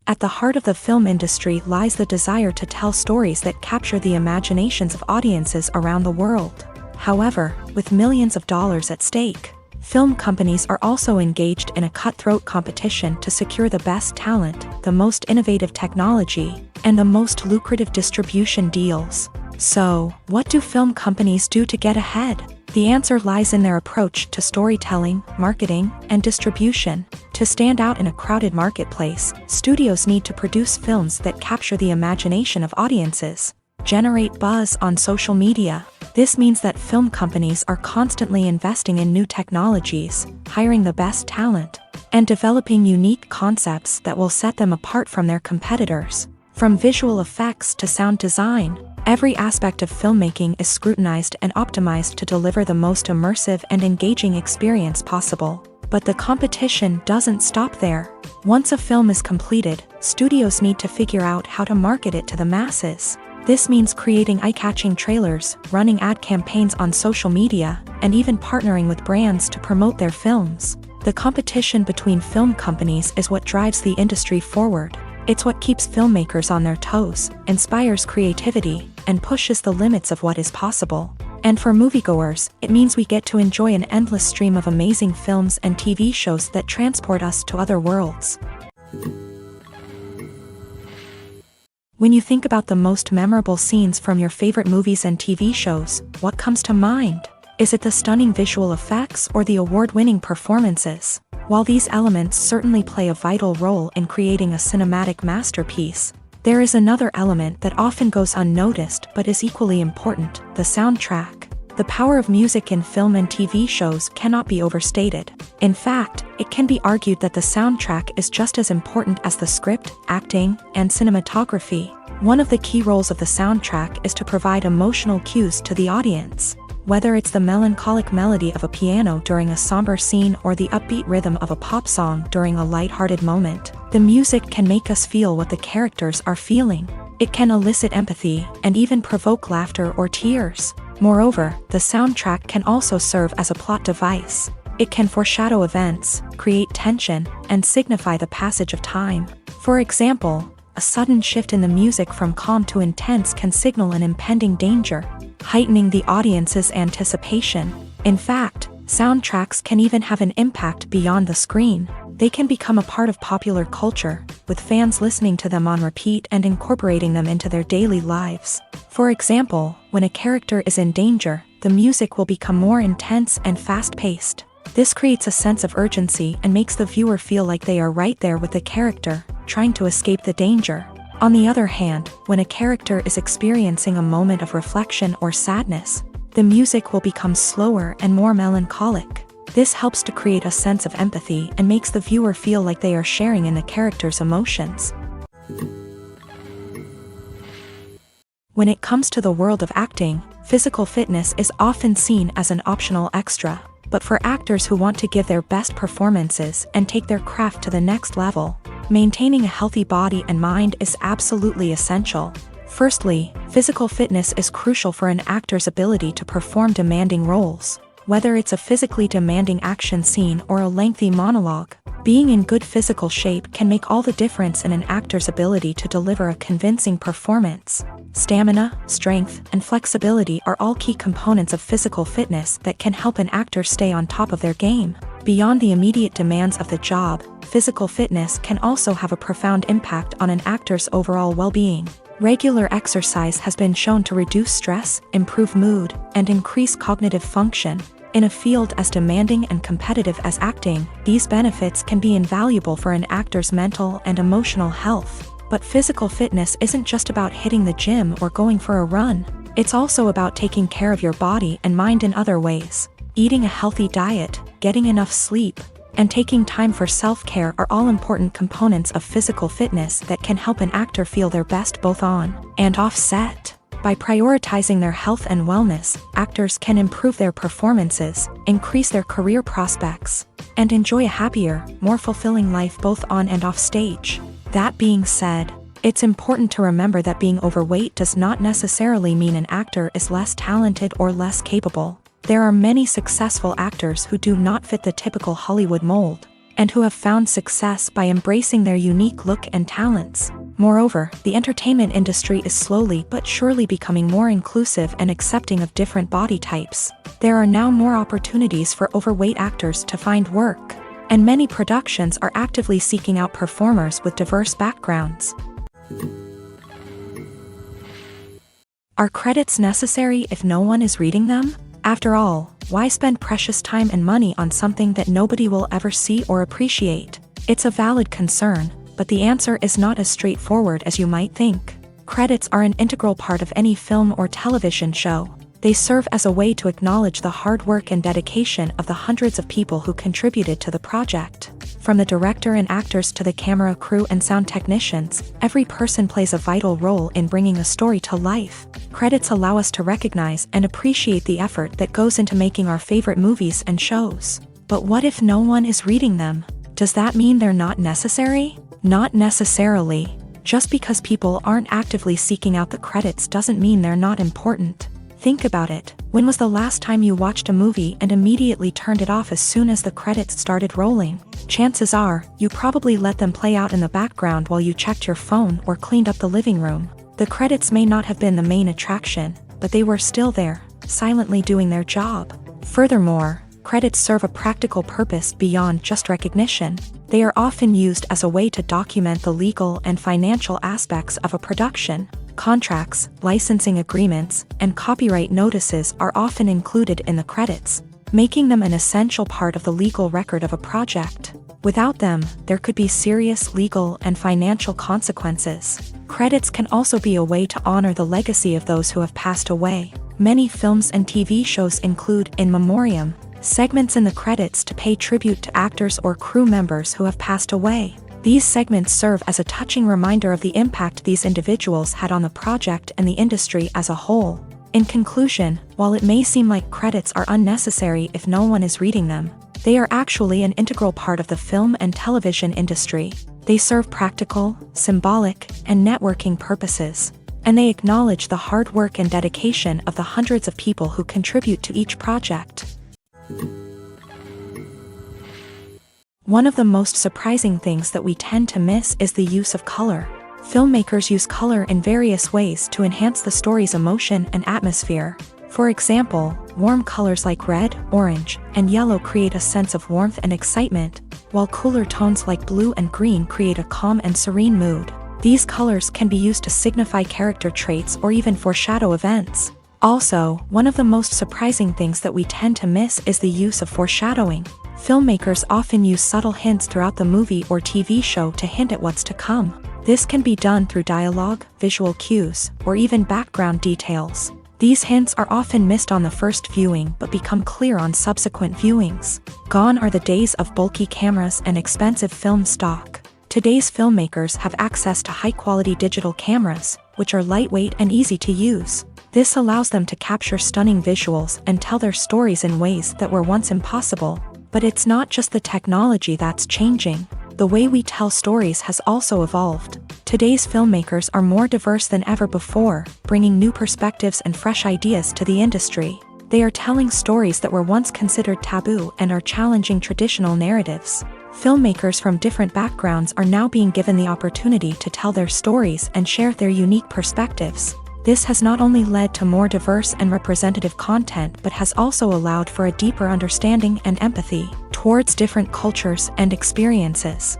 A: At the heart of the film industry lies the desire to tell stories that capture the imaginations of audiences around the world. However, with millions of dollars at stake, film companies are also engaged in a cutthroat competition to secure the best talent, the most innovative technology, and the most lucrative distribution deals. So, what do film companies do to get ahead? The answer lies in their approach to storytelling, marketing, and distribution. To stand out in a crowded marketplace, studios need to produce films that capture the imagination of audiences, generate buzz on social media. This means that film companies are constantly investing in new technologies, hiring the best talent, and developing unique concepts that will set them apart from their competitors. From visual effects to sound design, every aspect of filmmaking is scrutinized and optimized to deliver the most immersive and engaging experience possible. But the competition doesn't stop there. Once a film is completed, studios need to figure out how to market it to the masses. This means creating eye-catching trailers, running ad campaigns on social media, and even partnering with brands to promote their films. The competition between film companies is what drives the industry forward. It's what keeps filmmakers on their toes, inspires creativity, and pushes the limits of what is possible. And for moviegoers, it means we get to enjoy an endless stream of amazing films and TV shows that transport us to other worlds. When you think about the most memorable scenes from your favorite movies and TV shows, what comes to mind? Is it the stunning visual effects or the award-winning performances? While these elements certainly play a vital role in creating a cinematic masterpiece, there is another element that often goes unnoticed but is equally important: the soundtrack. The power of music in film and TV shows cannot be overstated. In fact, it can be argued that the soundtrack is just as important as the script, acting, and cinematography. One of the key roles of the soundtrack is to provide emotional cues to the audience. Whether it's the melancholic melody of a piano during a somber scene or the upbeat rhythm of a pop song during a lighthearted moment, The music can make us feel what the characters are feeling. It can elicit empathy and even provoke laughter or tears. Moreover, the soundtrack can also serve as a plot device. It can foreshadow events, create tension, and signify the passage of time. For example, a sudden shift in the music from calm to intense can signal an impending danger, heightening the audience's anticipation. In fact, soundtracks can even have an impact beyond the screen. They can become a part of popular culture, with fans listening to them on repeat and incorporating them into their daily lives. For example, when a character is in danger, the music will become more intense and fast-paced. This creates a sense of urgency and makes the viewer feel like they are right there with the character, trying to escape the danger. On the other hand, when a character is experiencing a moment of reflection or sadness, the music will become slower and more melancholic. This helps to create a sense of empathy and makes the viewer feel like they are sharing in the character's emotions. When it comes to the world of acting, physical fitness is often seen as an optional extra. But for actors who want to give their best performances and take their craft to the next level, maintaining a healthy body and mind is absolutely essential. Firstly, physical fitness is crucial for an actor's ability to perform demanding roles. Whether it's a physically demanding action scene or a lengthy monologue, being in good physical shape can make all the difference in an actor's ability to deliver a convincing performance. Stamina, strength, and flexibility are all key components of physical fitness that can help an actor stay on top of their game. Beyond the immediate demands of the job, physical fitness can also have a profound impact on an actor's overall well-being. Regular exercise has been shown to reduce stress, improve mood, and increase cognitive function. In a field as demanding and competitive as acting, these benefits can be invaluable for an actor's mental and emotional health. But physical fitness isn't just about hitting the gym or going for a run. It's also about taking care of your body and mind in other ways. Eating a healthy diet, getting enough sleep, and taking time for self-care are all important components of physical fitness that can help an actor feel their best both on and off set. By prioritizing their health and wellness, actors can improve their performances, increase their career prospects, and enjoy a happier, more fulfilling life both on and off stage. That being said, it's important to remember that being overweight does not necessarily mean an actor is less talented or less capable. There are many successful actors who do not fit the typical Hollywood mold, and who have found success by embracing their unique look and talents. Moreover, the entertainment industry is slowly but surely becoming more inclusive and accepting of different body types. There are now more opportunities for overweight actors to find work, and many productions are actively seeking out performers with diverse backgrounds. Are credits necessary if no one is reading them? After all, why spend precious time and money on something that nobody will ever see or appreciate? It's a valid concern, but the answer is not as straightforward as you might think. Credits are an integral part of any film or television show. They serve as a way to acknowledge the hard work and dedication of the hundreds of people who contributed to the project. From the director and actors to the camera crew and sound technicians, every person plays a vital role in bringing a story to life. Credits allow us to recognize and appreciate the effort that goes into making our favorite movies and shows. But what if no one is reading them? Does that mean they're not necessary? Not necessarily. Just because people aren't actively seeking out the credits doesn't mean they're not important. Think about it. When was the last time you watched a movie and immediately turned it off as soon as the credits started rolling? Chances are, you probably let them play out in the background while you checked your phone or cleaned up the living room. The credits may not have been the main attraction, but they were still there, silently doing their job. Furthermore, credits serve a practical purpose beyond just recognition. They are often used as a way to document the legal and financial aspects of a production. Contracts, licensing agreements, and copyright notices are often included in the credits, making them an essential part of the legal record of a project. Without them, there could be serious legal and financial consequences. Credits can also be a way to honor the legacy of those who have passed away. Many films and TV shows include in memoriam segments in the credits to pay tribute to actors or crew members who have passed away. These segments serve as a touching reminder of the impact these individuals had on the project and the industry as a whole. In conclusion, while it may seem like credits are unnecessary if no one is reading them, They are actually an integral part of the film and television industry. They serve practical, symbolic, and networking purposes. And they acknowledge the hard work and dedication of the hundreds of people who contribute to each project. One of the most surprising things that we tend to miss is the use of color. Filmmakers use color in various ways to enhance the story's emotion and atmosphere. For example, warm colors like red, orange, and yellow create a sense of warmth and excitement, while cooler tones like blue and green create a calm and serene mood. These colors can be used to signify character traits or even foreshadow events. Also, one of the most surprising things that we tend to miss is the use of foreshadowing. Filmmakers often use subtle hints throughout the movie or TV show to hint at what's to come. This can be done through dialogue, visual cues, or even background details. These hints are often missed on the first viewing but become clear on subsequent viewings. Gone are the days of bulky cameras and expensive film stock. Today's filmmakers have access to high-quality digital cameras, which are lightweight and easy to use. This allows them to capture stunning visuals and tell their stories in ways that were once impossible. But it's not just the technology that's changing. The way we tell stories has also evolved. Today's filmmakers are more diverse than ever before, bringing new perspectives and fresh ideas to the industry. They are telling stories that were once considered taboo and are challenging traditional narratives. Filmmakers from different backgrounds are now being given the opportunity to tell their stories and share their unique perspectives. This has not only led to more diverse and representative content but has also allowed for a deeper understanding and empathy towards different cultures and experiences.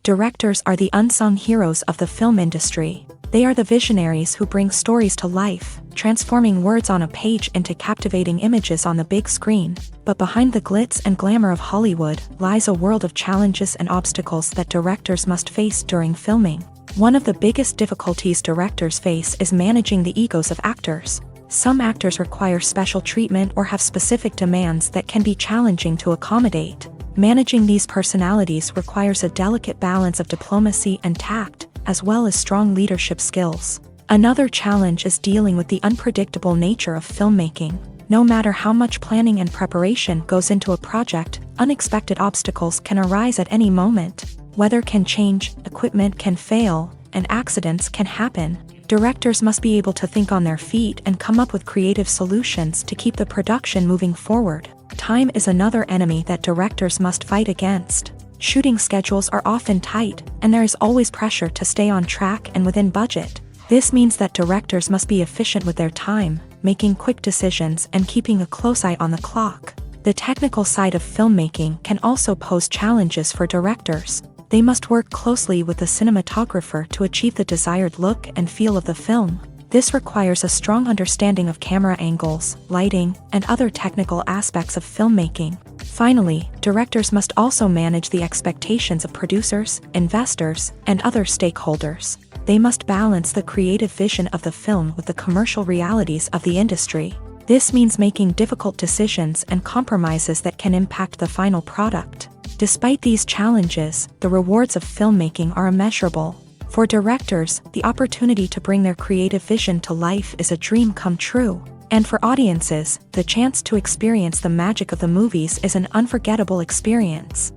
A: Directors are the unsung heroes of the film industry. They are the visionaries who bring stories to life, transforming words on a page into captivating images on the big screen. But behind the glitz and glamour of Hollywood lies a world of challenges and obstacles that directors must face during filming. One of the biggest difficulties directors face is managing the egos of actors. Some actors require special treatment or have specific demands that can be challenging to accommodate. Managing these personalities requires a delicate balance of diplomacy and tact, as well as strong leadership skills. Another challenge is dealing with the unpredictable nature of filmmaking. No matter how much planning and preparation goes into a project, unexpected obstacles can arise at any moment. Weather can change, equipment can fail, and accidents can happen. Directors must be able to think on their feet and come up with creative solutions to keep the production moving forward. Time is another enemy that directors must fight against. Shooting schedules are often tight, and there is always pressure to stay on track and within budget. This means that directors must be efficient with their time, making quick decisions and keeping a close eye on the clock. The technical side of filmmaking can also pose challenges for directors. They must work closely with the cinematographer to achieve the desired look and feel of the film. This requires a strong understanding of camera angles, lighting, and other technical aspects of filmmaking. Finally, directors must also manage the expectations of producers, investors, and other stakeholders. They must balance the creative vision of the film with the commercial realities of the industry. This means making difficult decisions and compromises that can impact the final product. Despite these challenges, the rewards of filmmaking are immeasurable. For directors, the opportunity to bring their creative vision to life is a dream come true. And for audiences, the chance to experience the magic of the movies is an unforgettable experience.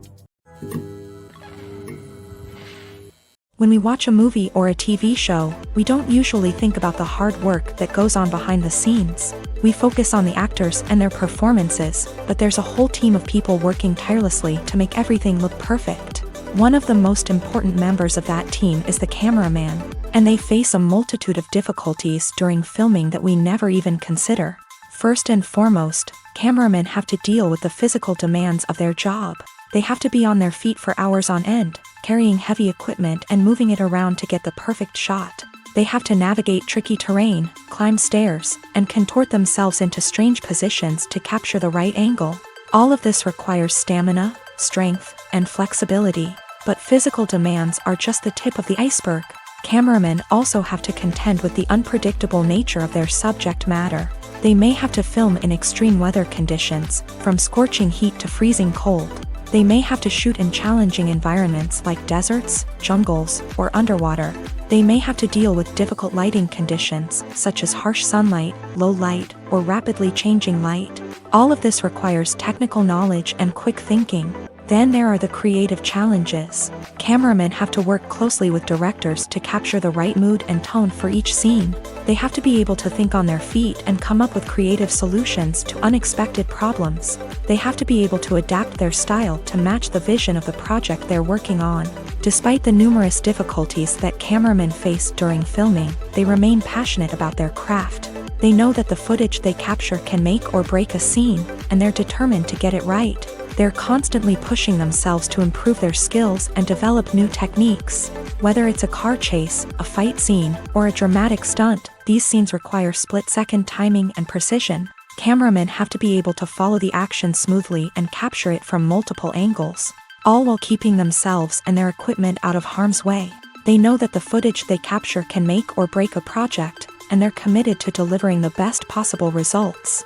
A: When we watch a movie or a TV show, we don't usually think about the hard work that goes on behind the scenes. We focus on the actors and their performances, but there's a whole team of people working tirelessly to make everything look perfect. One of the most important members of that team is the cameraman, and they face a multitude of difficulties during filming that we never even consider. First and foremost, cameramen have to deal with the physical demands of their job. They have to be on their feet for hours on end, carrying heavy equipment and moving it around to get the perfect shot. They have to navigate tricky terrain, climb stairs, and contort themselves into strange positions to capture the right angle. All of this requires stamina, strength, and flexibility. But physical demands are just the tip of the iceberg. Cameramen also have to contend with the unpredictable nature of their subject matter. They may have to film in extreme weather conditions, from scorching heat to freezing cold. They may have to shoot in challenging environments like deserts, jungles, or underwater. They may have to deal with difficult lighting conditions, such as harsh sunlight, low light, or rapidly changing light. All of this requires technical knowledge and quick thinking. Then there are the creative challenges. Cameramen have to work closely with directors to capture the right mood and tone for each scene. They have to be able to think on their feet and come up with creative solutions to unexpected problems. They have to be able to adapt their style to match the vision of the project they're working on. Despite the numerous difficulties that cameramen face during filming, they remain passionate about their craft. They know that the footage they capture can make or break a scene, and they're determined to get it right. They're constantly pushing themselves to improve their skills and develop new techniques. Whether it's a car chase, a fight scene, or a dramatic stunt, these scenes require split-second timing and precision. Cameramen have to be able to follow the action smoothly and capture it from multiple angles, all while keeping themselves and their equipment out of harm's way. They know that the footage they capture can make or break a project, and they're committed to delivering the best possible results.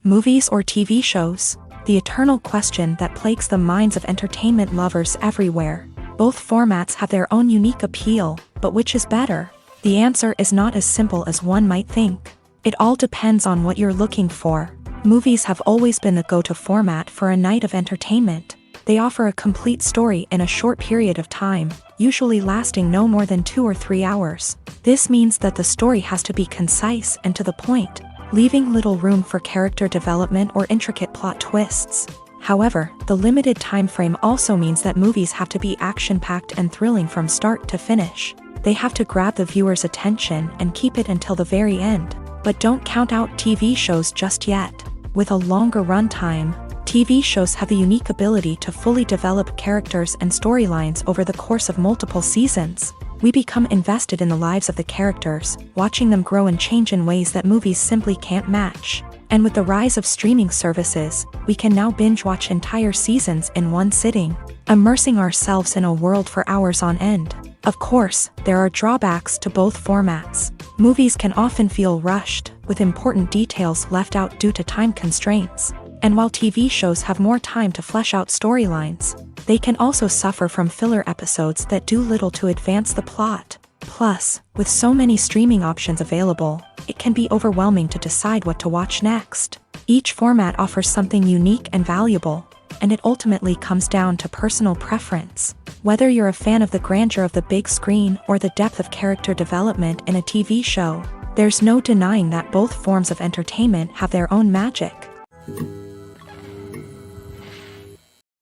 A: Movies or TV shows? The eternal question that plagues the minds of entertainment lovers everywhere. Both formats have their own unique appeal, but which is better? The answer is not as simple as one might think. It all depends on what you're looking for. Movies have always been the go-to format for a night of entertainment. They offer a complete story in a short period of time, usually lasting no more than 2 or 3 hours. This means that the story has to be concise and to the point, leaving little room for character development or intricate plot twists. However, the limited time frame also means that movies have to be action-packed and thrilling from start to finish. They have to grab the viewer's attention and keep it until the very end. But don't count out TV shows just yet. With a longer runtime, TV shows have the unique ability to fully develop characters and storylines over the course of multiple seasons. We become invested in the lives of the characters, watching them grow and change in ways that movies simply can't match. And with the rise of streaming services, we can now binge-watch entire seasons in one sitting, immersing ourselves in a world for hours on end. Of course, there are drawbacks to both formats. Movies can often feel rushed, with important details left out due to time constraints. And while TV shows have more time to flesh out storylines, they can also suffer from filler episodes that do little to advance the plot. Plus, with so many streaming options available, it can be overwhelming to decide what to watch next. Each format offers something unique and valuable, and it ultimately comes down to personal preference. Whether you're a fan of the grandeur of the big screen or the depth of character development in a TV show, there's no denying that both forms of entertainment have their own magic.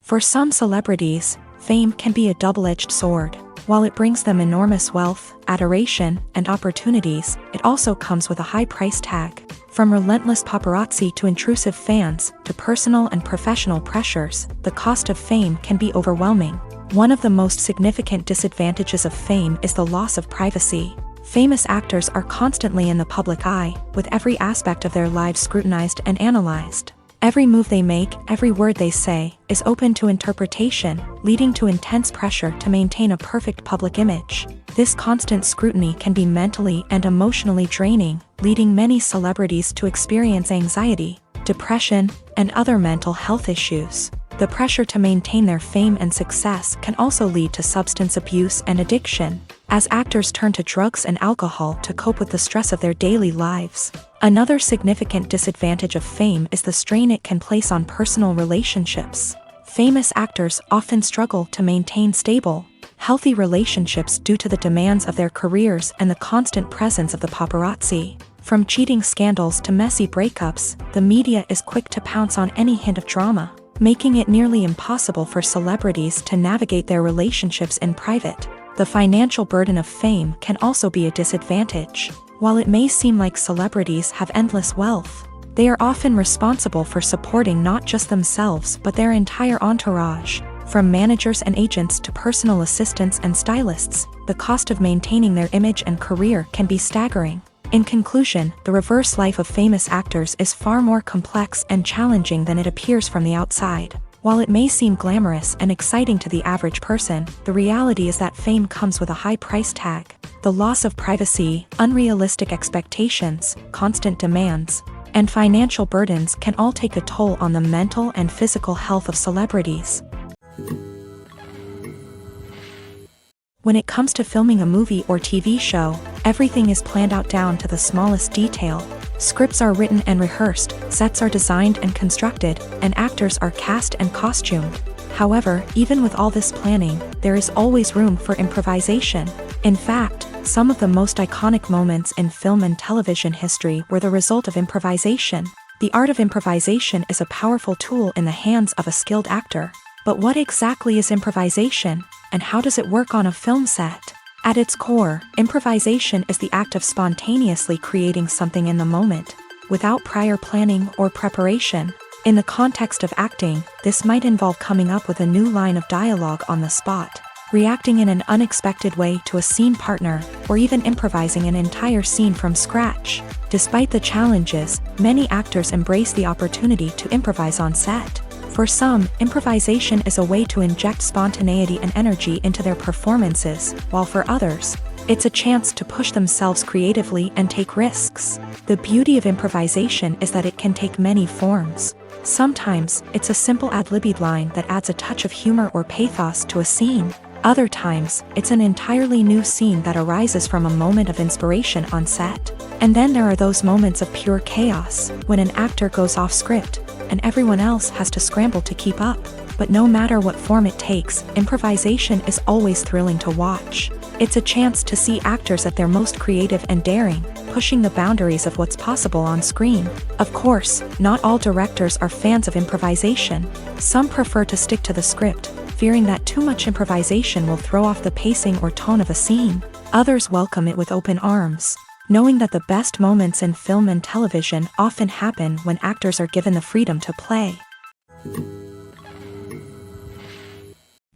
A: For some celebrities, fame can be a double-edged sword. While it brings them enormous wealth, adoration, and opportunities, it also comes with a high price tag. From relentless paparazzi to intrusive fans, to personal and professional pressures, the cost of fame can be overwhelming. One of the most significant disadvantages of fame is the loss of privacy. Famous actors are constantly in the public eye, with every aspect of their lives scrutinized and analyzed. Every move they make, every word they say, is open to interpretation, leading to intense pressure to maintain a perfect public image. This constant scrutiny can be mentally and emotionally draining, leading many celebrities to experience anxiety, depression, and other mental health issues. The pressure to maintain their fame and success can also lead to substance abuse and addiction, as actors turn to drugs and alcohol to cope with the stress of their daily lives. Another significant disadvantage of fame is the strain it can place on personal relationships. Famous actors often struggle to maintain stable, healthy relationships due to the demands of their careers and the constant presence of the paparazzi. From cheating scandals to messy breakups, the media is quick to pounce on any hint of drama, making it nearly impossible for celebrities to navigate their relationships in private. The financial burden of fame can also be a disadvantage. While it may seem like celebrities have endless wealth, they are often responsible for supporting not just themselves but their entire entourage. From managers and agents to personal assistants and stylists, the cost of maintaining their image and career can be staggering. In conclusion, the reverse life of famous actors is far more complex and challenging than it appears from the outside. While it may seem glamorous and exciting to the average person, the reality is that fame comes with a high price tag. The loss of privacy, unrealistic expectations, constant demands, and financial burdens can all take a toll on the mental and physical health of celebrities. When it comes to filming a movie or TV show, everything is planned out down to the smallest detail. Scripts are written and rehearsed, sets are designed and constructed, and actors are cast and costumed. However, even with all this planning, there is always room for improvisation. In fact, some of the most iconic moments in film and television history were the result of improvisation. The art of improvisation is a powerful tool in the hands of a skilled actor. But what exactly is improvisation, and how does it work on a film set? At its core, improvisation is the act of spontaneously creating something in the moment, without prior planning or preparation. In the context of acting, this might involve coming up with a new line of dialogue on the spot, reacting in an unexpected way to a scene partner, or even improvising an entire scene from scratch. Despite the challenges, many actors embrace the opportunity to improvise on set. For some, improvisation is a way to inject spontaneity and energy into their performances, while for others, it's a chance to push themselves creatively and take risks. The beauty of improvisation is that it can take many forms. Sometimes, it's a simple ad-libbed line that adds a touch of humor or pathos to a scene. Other times, it's an entirely new scene that arises from a moment of inspiration on set. And then there are those moments of pure chaos, when an actor goes off script, and everyone else has to scramble to keep up. But no matter what form it takes, improvisation is always thrilling to watch. It's a chance to see actors at their most creative and daring, pushing the boundaries of what's possible on screen. Of course, not all directors are fans of improvisation. Some prefer to stick to the script, fearing that too much improvisation will throw off the pacing or tone of a scene. Others welcome it with open arms, knowing that the best moments in film and television often happen when actors are given the freedom to play.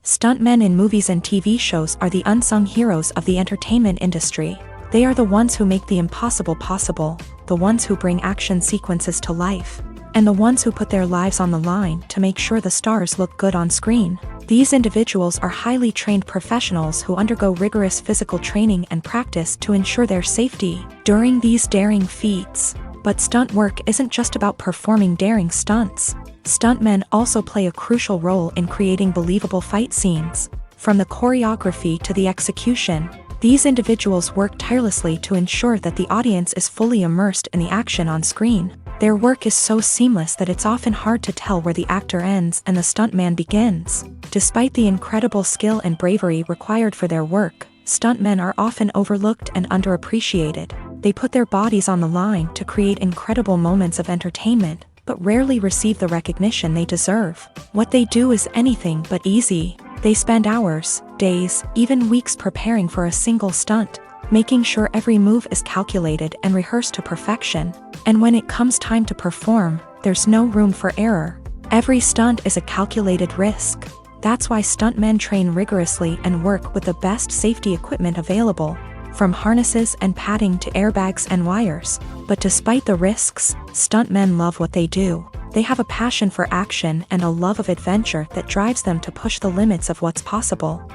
A: Stuntmen in movies and TV shows are the unsung heroes of the entertainment industry. They are the ones who make the impossible possible, the ones who bring action sequences to life, and the ones who put their lives on the line to make sure the stars look good on screen. These individuals are highly trained professionals who undergo rigorous physical training and practice to ensure their safety during these daring feats. But stunt work isn't just about performing daring stunts. Stuntmen also play a crucial role in creating believable fight scenes. From the choreography to the execution, these individuals work tirelessly to ensure that the audience is fully immersed in the action on screen. Their work is so seamless that it's often hard to tell where the actor ends and the stuntman begins. Despite the incredible skill and bravery required for their work, stuntmen are often overlooked and underappreciated. They put their bodies on the line to create incredible moments of entertainment, but rarely receive the recognition they deserve. What they do is anything but easy. They spend hours, days, even weeks preparing for a single stunt, making sure every move is calculated and rehearsed to perfection. And when it comes time to perform, there's no room for error. Every stunt is a calculated risk. That's why stuntmen train rigorously and work with the best safety equipment available, from harnesses and padding to airbags and wires. But despite the risks, stuntmen love what they do. They have a passion for action and a love of adventure that drives them to push the limits of what's possible.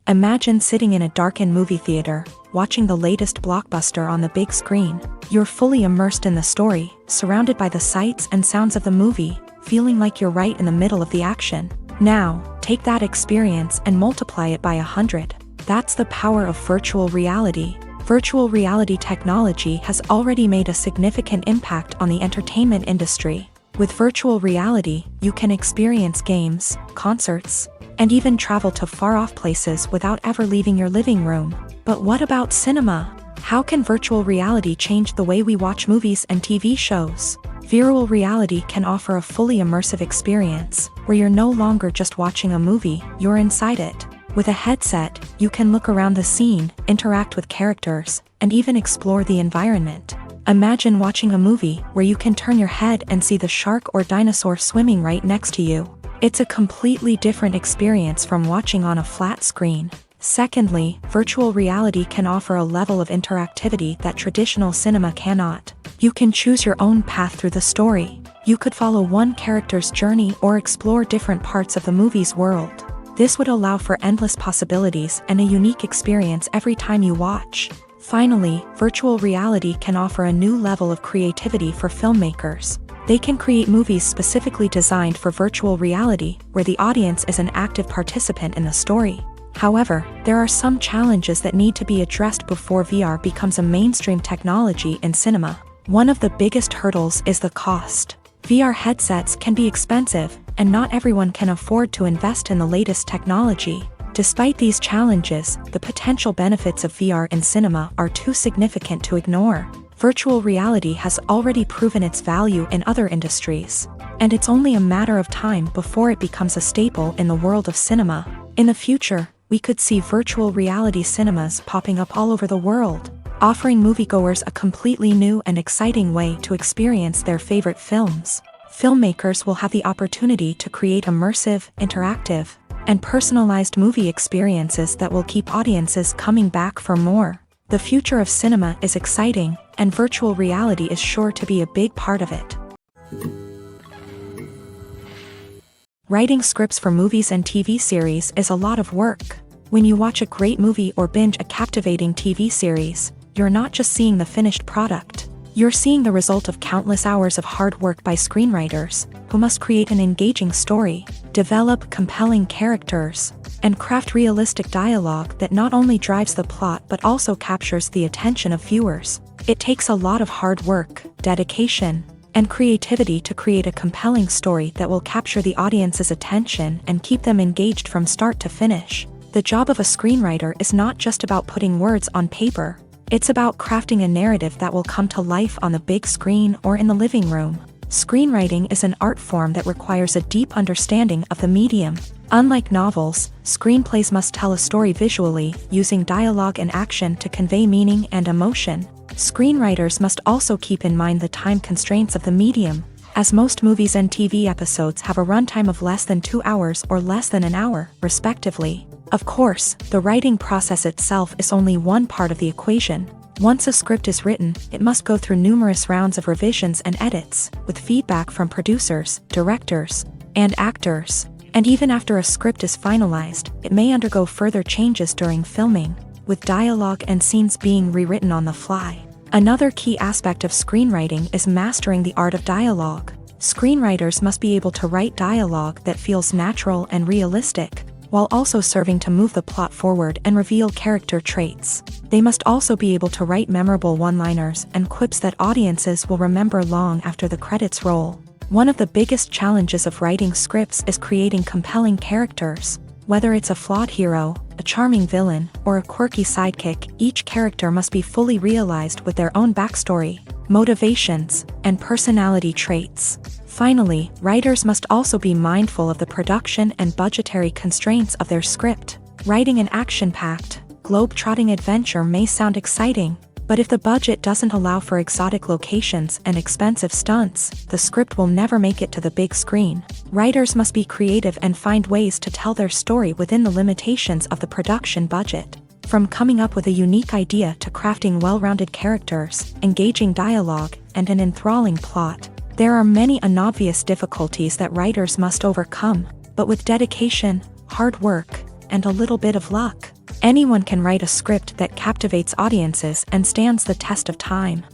A: Imagine sitting in a darkened movie theater, watching the latest blockbuster on the big screen. You're fully immersed in the story, surrounded by the sights and sounds of the movie, feeling like you're right in the middle of the action. Now, take that experience and multiply it by 100. That's the power of virtual reality. Virtual reality technology has already made a significant impact on the entertainment industry. With virtual reality, you can experience games, concerts, and even travel to far-off places without ever leaving your living room. But what about cinema? How can virtual reality change the way we watch movies and TV shows? Virtual reality can offer a fully immersive experience, where you're no longer just watching a movie, you're inside it. With a headset, you can look around the scene, interact with characters, and even explore the environment. Imagine watching a movie where you can turn your head and see the shark or dinosaur swimming right next to you. It's a completely different experience from watching on a flat screen. Secondly, virtual reality can offer a level of interactivity that traditional cinema cannot. You can choose your own path through the story. You could follow one character's journey or explore different parts of the movie's world. This would allow for endless possibilities and a unique experience every time you watch. Finally, virtual reality can offer a new level of creativity for filmmakers. They can create movies specifically designed for virtual reality, where the audience is an active participant in the story. However, there are some challenges that need to be addressed before VR becomes a mainstream technology in cinema. One of the biggest hurdles is the cost. VR headsets can be expensive, and not everyone can afford to invest in the latest technology. Despite these challenges, the potential benefits of VR in cinema are too significant to ignore. Virtual reality has already proven its value in other industries, and it's only a matter of time before it becomes a staple in the world of cinema. In the future, we could see virtual reality cinemas popping up all over the world, offering moviegoers a completely new and exciting way to experience their favorite films. Filmmakers will have the opportunity to create immersive, interactive, and personalized movie experiences that will keep audiences coming back for more. The future of cinema is exciting, and virtual reality is sure to be a big part of it. Writing scripts for movies and TV series is a lot of work. When you watch a great movie or binge a captivating TV series, you're not just seeing the finished product. You're seeing the result of countless hours of hard work by screenwriters, who must create an engaging story, develop compelling characters, and craft realistic dialogue that not only drives the plot but also captures the attention of viewers. It takes a lot of hard work, dedication, and creativity to create a compelling story that will capture the audience's attention and keep them engaged from start to finish. The job of a screenwriter is not just about putting words on paper. It's about crafting a narrative that will come to life on the big screen or in the living room. Screenwriting is an art form that requires a deep understanding of the medium. Unlike novels, screenplays must tell a story visually, using dialogue and action to convey meaning and emotion. Screenwriters must also keep in mind the time constraints of the medium, as most movies and TV episodes have a runtime of less than 2 hours or less than an hour, respectively. Of course, the writing process itself is only one part of the equation. Once a script is written, it must go through numerous rounds of revisions and edits, with feedback from producers, directors, and actors. And even after a script is finalized, it may undergo further changes during filming, with dialogue and scenes being rewritten on the fly. Another key aspect of screenwriting is mastering the art of dialogue. Screenwriters must be able to write dialogue that feels natural and realistic, while also serving to move the plot forward and reveal character traits. They must also be able to write memorable one-liners and quips that audiences will remember long after the credits roll. One of the biggest challenges of writing scripts is creating compelling characters. Whether it's a flawed hero, a charming villain, or a quirky sidekick, each character must be fully realized with their own backstory, motivations, and personality traits. Finally, writers must also be mindful of the production and budgetary constraints of their script. Writing an action-packed, globe-trotting adventure may sound exciting, but if the budget doesn't allow for exotic locations and expensive stunts, the script will never make it to the big screen. Writers must be creative and find ways to tell their story within the limitations of the production budget. From coming up with a unique idea to crafting well-rounded characters, engaging dialogue, and an enthralling plot, there are many unobvious difficulties that writers must overcome, but with dedication, hard work, and a little bit of luck, anyone can write a script that captivates audiences and stands the test of time.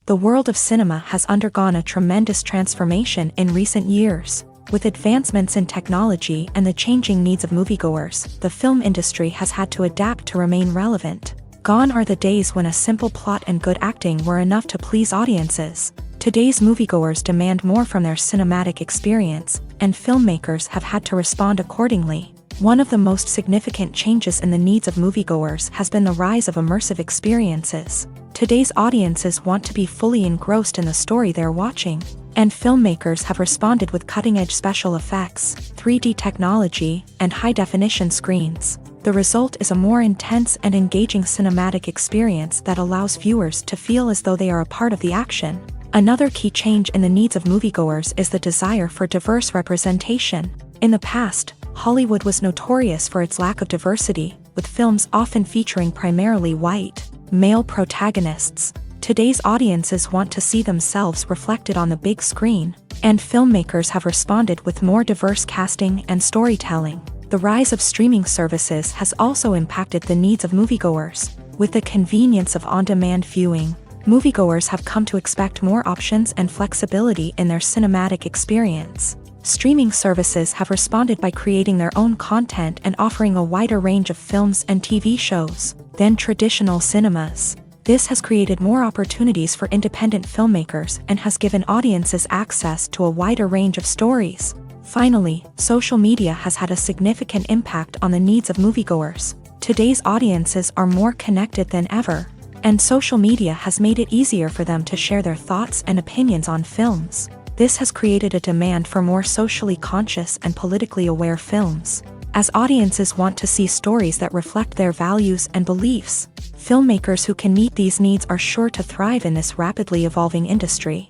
A: The world of cinema has undergone a tremendous transformation in recent years. With advancements in technology and the changing needs of moviegoers, the film industry has had to adapt to remain relevant. Gone are the days when a simple plot and good acting were enough to please audiences. Today's moviegoers demand more from their cinematic experience, and filmmakers have had to respond accordingly. One of the most significant changes in the needs of moviegoers has been the rise of immersive experiences. Today's audiences want to be fully engrossed in the story they're watching, and filmmakers have responded with cutting-edge special effects, 3D technology, and high-definition screens. The result is a more intense and engaging cinematic experience that allows viewers to feel as though they are a part of the action. Another key change in the needs of moviegoers is the desire for diverse representation. In the past, Hollywood was notorious for its lack of diversity, with films often featuring primarily white, male protagonists. Today's audiences want to see themselves reflected on the big screen, and filmmakers have responded with more diverse casting and storytelling. The rise of streaming services has also impacted the needs of moviegoers. With the convenience of on-demand viewing, moviegoers have come to expect more options and flexibility in their cinematic experience. Streaming services have responded by creating their own content and offering a wider range of films and TV shows than traditional cinemas. This has created more opportunities for independent filmmakers and has given audiences access to a wider range of stories. Finally, social media has had a significant impact on the needs of moviegoers. Today's audiences are more connected than ever, and social media has made it easier for them to share their thoughts and opinions on films. This has created a demand for more socially conscious and politically aware films. As audiences want to see stories that reflect their values and beliefs, filmmakers who can meet these needs are sure to thrive in this rapidly evolving industry.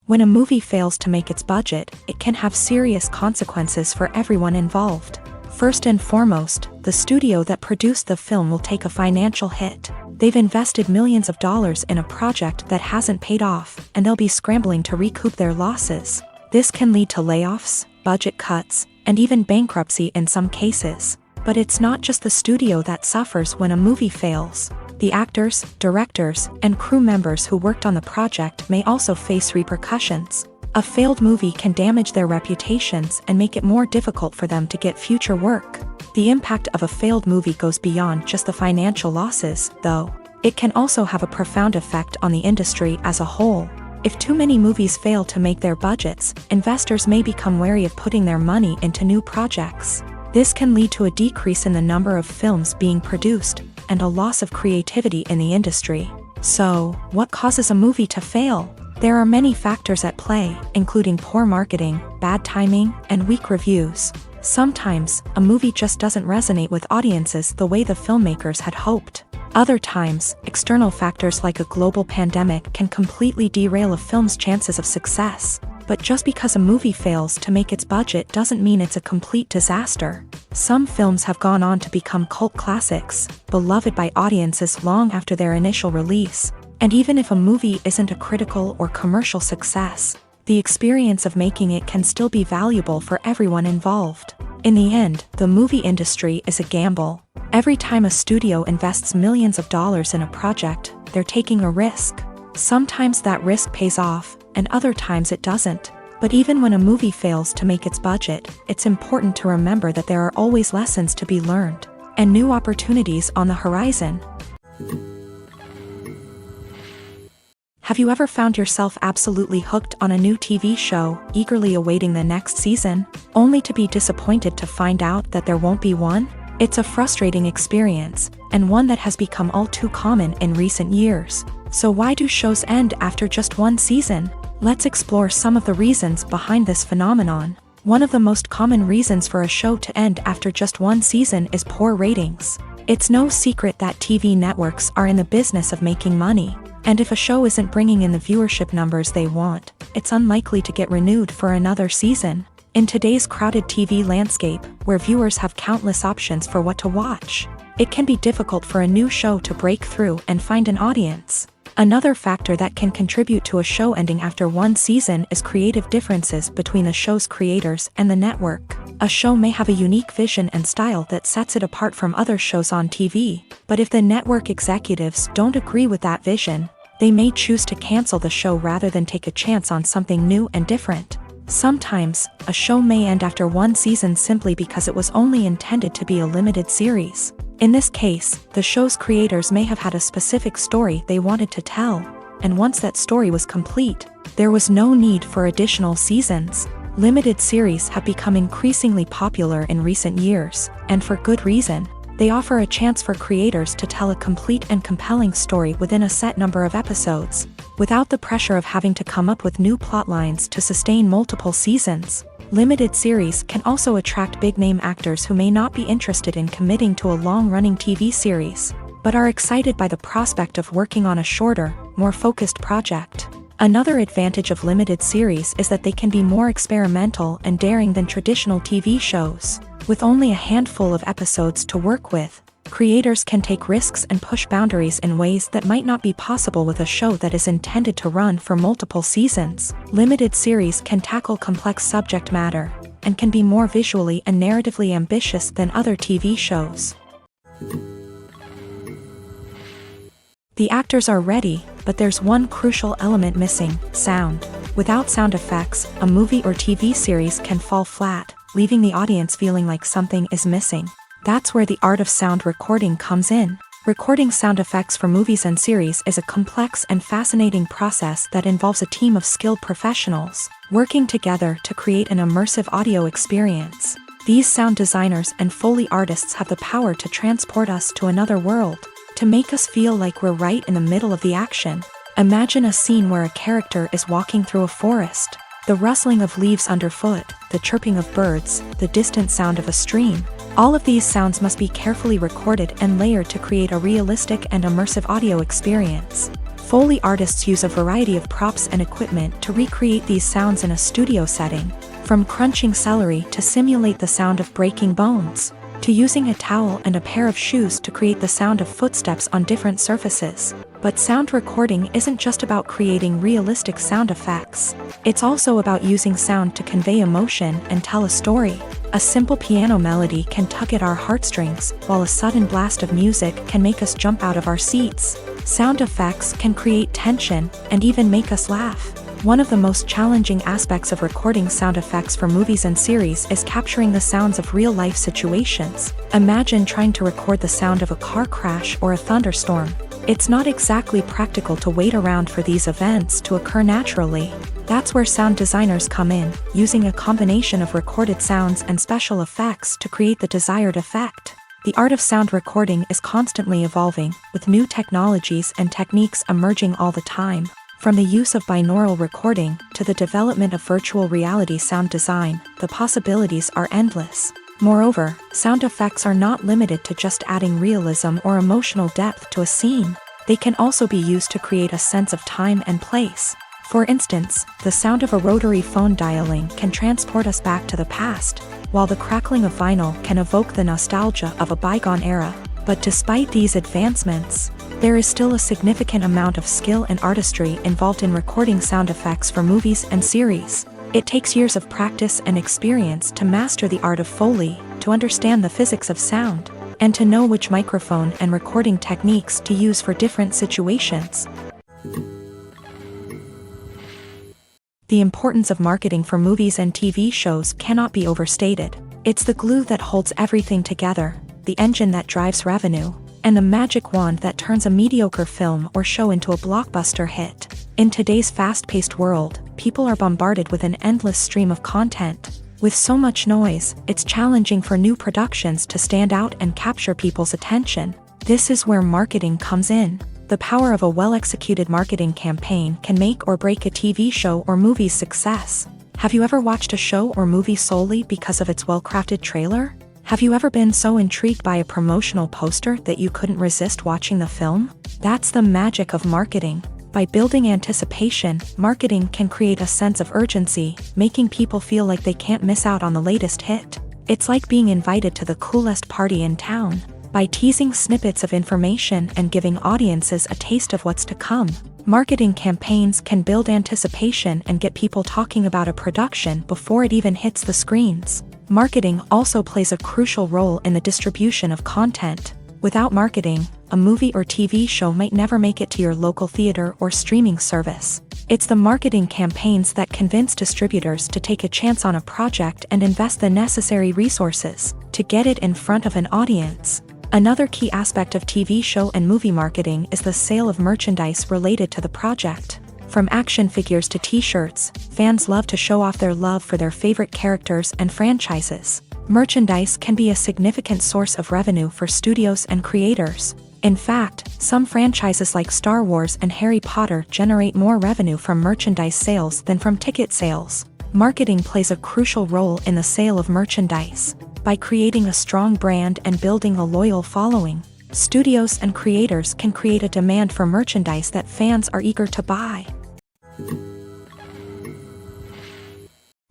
A: When a movie fails to make its budget, it can have serious consequences for everyone involved. First and foremost, the studio that produced the film will take a financial hit. They've invested millions of dollars in a project that hasn't paid off, and they'll be scrambling to recoup their losses. This can lead to layoffs, budget cuts, and even bankruptcy in some cases. But it's not just the studio that suffers when a movie fails. The actors, directors, and crew members who worked on the project may also face repercussions. A failed movie can damage their reputations and make it more difficult for them to get future work. The impact of a failed movie goes beyond just the financial losses, though. It can also have a profound effect on the industry as a whole. If too many movies fail to make their budgets, investors may become wary of putting their money into new projects. This can lead to a decrease in the number of films being produced, and a loss of creativity in the industry. So, what causes a movie to fail? There are many factors at play, including poor marketing, bad timing, and weak reviews. Sometimes, a movie just doesn't resonate with audiences the way the filmmakers had hoped. Other times, external factors like a global pandemic can completely derail a film's chances of success. But just because a movie fails to make its budget doesn't mean it's a complete disaster. Some films have gone on to become cult classics, beloved by audiences long after their initial release. And even if a movie isn't a critical or commercial success, the experience of making it can still be valuable for everyone involved. In the end, the movie industry is a gamble. Every time a studio invests millions of dollars in a project, they're taking a risk. Sometimes that risk pays off, and other times it doesn't. But even when a movie fails to make its budget, it's important to remember that there are always lessons to be learned, and new opportunities on the horizon. Have you ever found yourself absolutely hooked on a new TV show, eagerly awaiting the next season, only to be disappointed to find out that there won't be one? It's a frustrating experience, and one that has become all too common in recent years. So why do shows end after just one season? Let's explore some of the reasons behind this phenomenon. One of the most common reasons for a show to end after just one season is poor ratings. It's no secret that TV networks are in the business of making money, and if a show isn't bringing in the viewership numbers they want, it's unlikely to get renewed for another season. In today's crowded TV landscape, where viewers have countless options for what to watch, it can be difficult for a new show to break through and find an audience. Another factor that can contribute to a show ending after one season is creative differences between the show's creators and the network. A show may have a unique vision and style that sets it apart from other shows on TV, but if the network executives don't agree with that vision, they may choose to cancel the show rather than take a chance on something new and different. Sometimes, a show may end after one season simply because it was only intended to be a limited series. In this case, the show's creators may have had a specific story they wanted to tell, and once that story was complete, there was no need for additional seasons. Limited series have become increasingly popular in recent years, and for good reason. They offer a chance for creators to tell a complete and compelling story within a set number of episodes, without the pressure of having to come up with new plotlines to sustain multiple seasons. Limited series can also attract big-name actors who may not be interested in committing to a long-running TV series, but are excited by the prospect of working on a shorter, more focused project. Another advantage of limited series is that they can be more experimental and daring than traditional TV shows. With only a handful of episodes to work with, creators can take risks and push boundaries in ways that might not be possible with a show that is intended to run for multiple seasons. Limited series can tackle complex subject matter, and can be more visually and narratively ambitious than other TV shows. The actors are ready, but there's one crucial element missing: sound. Without sound effects, a movie or TV series can fall flat, leaving the audience feeling like something is missing. That's where the art of sound recording comes in. Recording sound effects for movies and series is a complex and fascinating process that involves a team of skilled professionals working together to create an immersive audio experience. These sound designers and Foley artists have the power to transport us to another world, to make us feel like we're right in the middle of the action. Imagine a scene where a character is walking through a forest. The rustling of leaves underfoot, the chirping of birds, the distant sound of a stream. All of these sounds must be carefully recorded and layered to create a realistic and immersive audio experience. Foley artists use a variety of props and equipment to recreate these sounds in a studio setting, from crunching celery to simulate the sound of breaking bones, to using a towel and a pair of shoes to create the sound of footsteps on different surfaces. But sound recording isn't just about creating realistic sound effects. It's also about using sound to convey emotion and tell a story. A simple piano melody can tug at our heartstrings, while a sudden blast of music can make us jump out of our seats. Sound effects can create tension and even make us laugh. One of the most challenging aspects of recording sound effects for movies and series is capturing the sounds of real-life situations. Imagine trying to record the sound of a car crash or a thunderstorm. It's not exactly practical to wait around for these events to occur naturally. That's where sound designers come in, using a combination of recorded sounds and special effects to create the desired effect. The art of sound recording is constantly evolving, with new technologies and techniques emerging all the time. From the use of binaural recording to the development of virtual reality sound design, the possibilities are endless. Moreover, sound effects are not limited to just adding realism or emotional depth to a scene. They can also be used to create a sense of time and place. For instance, the sound of a rotary phone dialing can transport us back to the past, while the crackling of vinyl can evoke the nostalgia of a bygone era. But despite these advancements, there is still a significant amount of skill and artistry involved in recording sound effects for movies and series. It takes years of practice and experience to master the art of Foley, to understand the physics of sound, and to know which microphone and recording techniques to use for different situations. The importance of marketing for movies and TV shows cannot be overstated. It's the glue that holds everything together, the engine that drives revenue, and the magic wand that turns a mediocre film or show into a blockbuster hit. In today's fast-paced world, people are bombarded with an endless stream of content. With so much noise, it's challenging for new productions to stand out and capture people's attention. This is where marketing comes in. The power of a well-executed marketing campaign can make or break a TV show or movie's success. Have you ever watched a show or movie solely because of its well-crafted trailer? Have you ever been so intrigued by a promotional poster that you couldn't resist watching the film? That's the magic of marketing. By building anticipation, marketing can create a sense of urgency, making people feel like they can't miss out on the latest hit. It's like being invited to the coolest party in town. By teasing snippets of information and giving audiences a taste of what's to come, marketing campaigns can build anticipation and get people talking about a production before it even hits the screens. Marketing also plays a crucial role in the distribution of content. Without marketing, a movie or TV show might never make it to your local theater or streaming service. It's the marketing campaigns that convince distributors to take a chance on a project and invest the necessary resources to get it in front of an audience. Another key aspect of TV show and movie marketing is the sale of merchandise related to the project. From action figures to t-shirts, fans love to show off their love for their favorite characters and franchises. Merchandise can be a significant source of revenue for studios and creators. In fact, some franchises like Star Wars and Harry Potter generate more revenue from merchandise sales than from ticket sales. Marketing plays a crucial role in the sale of merchandise. By creating a strong brand and building a loyal following, studios and creators can create a demand for merchandise that fans are eager to buy.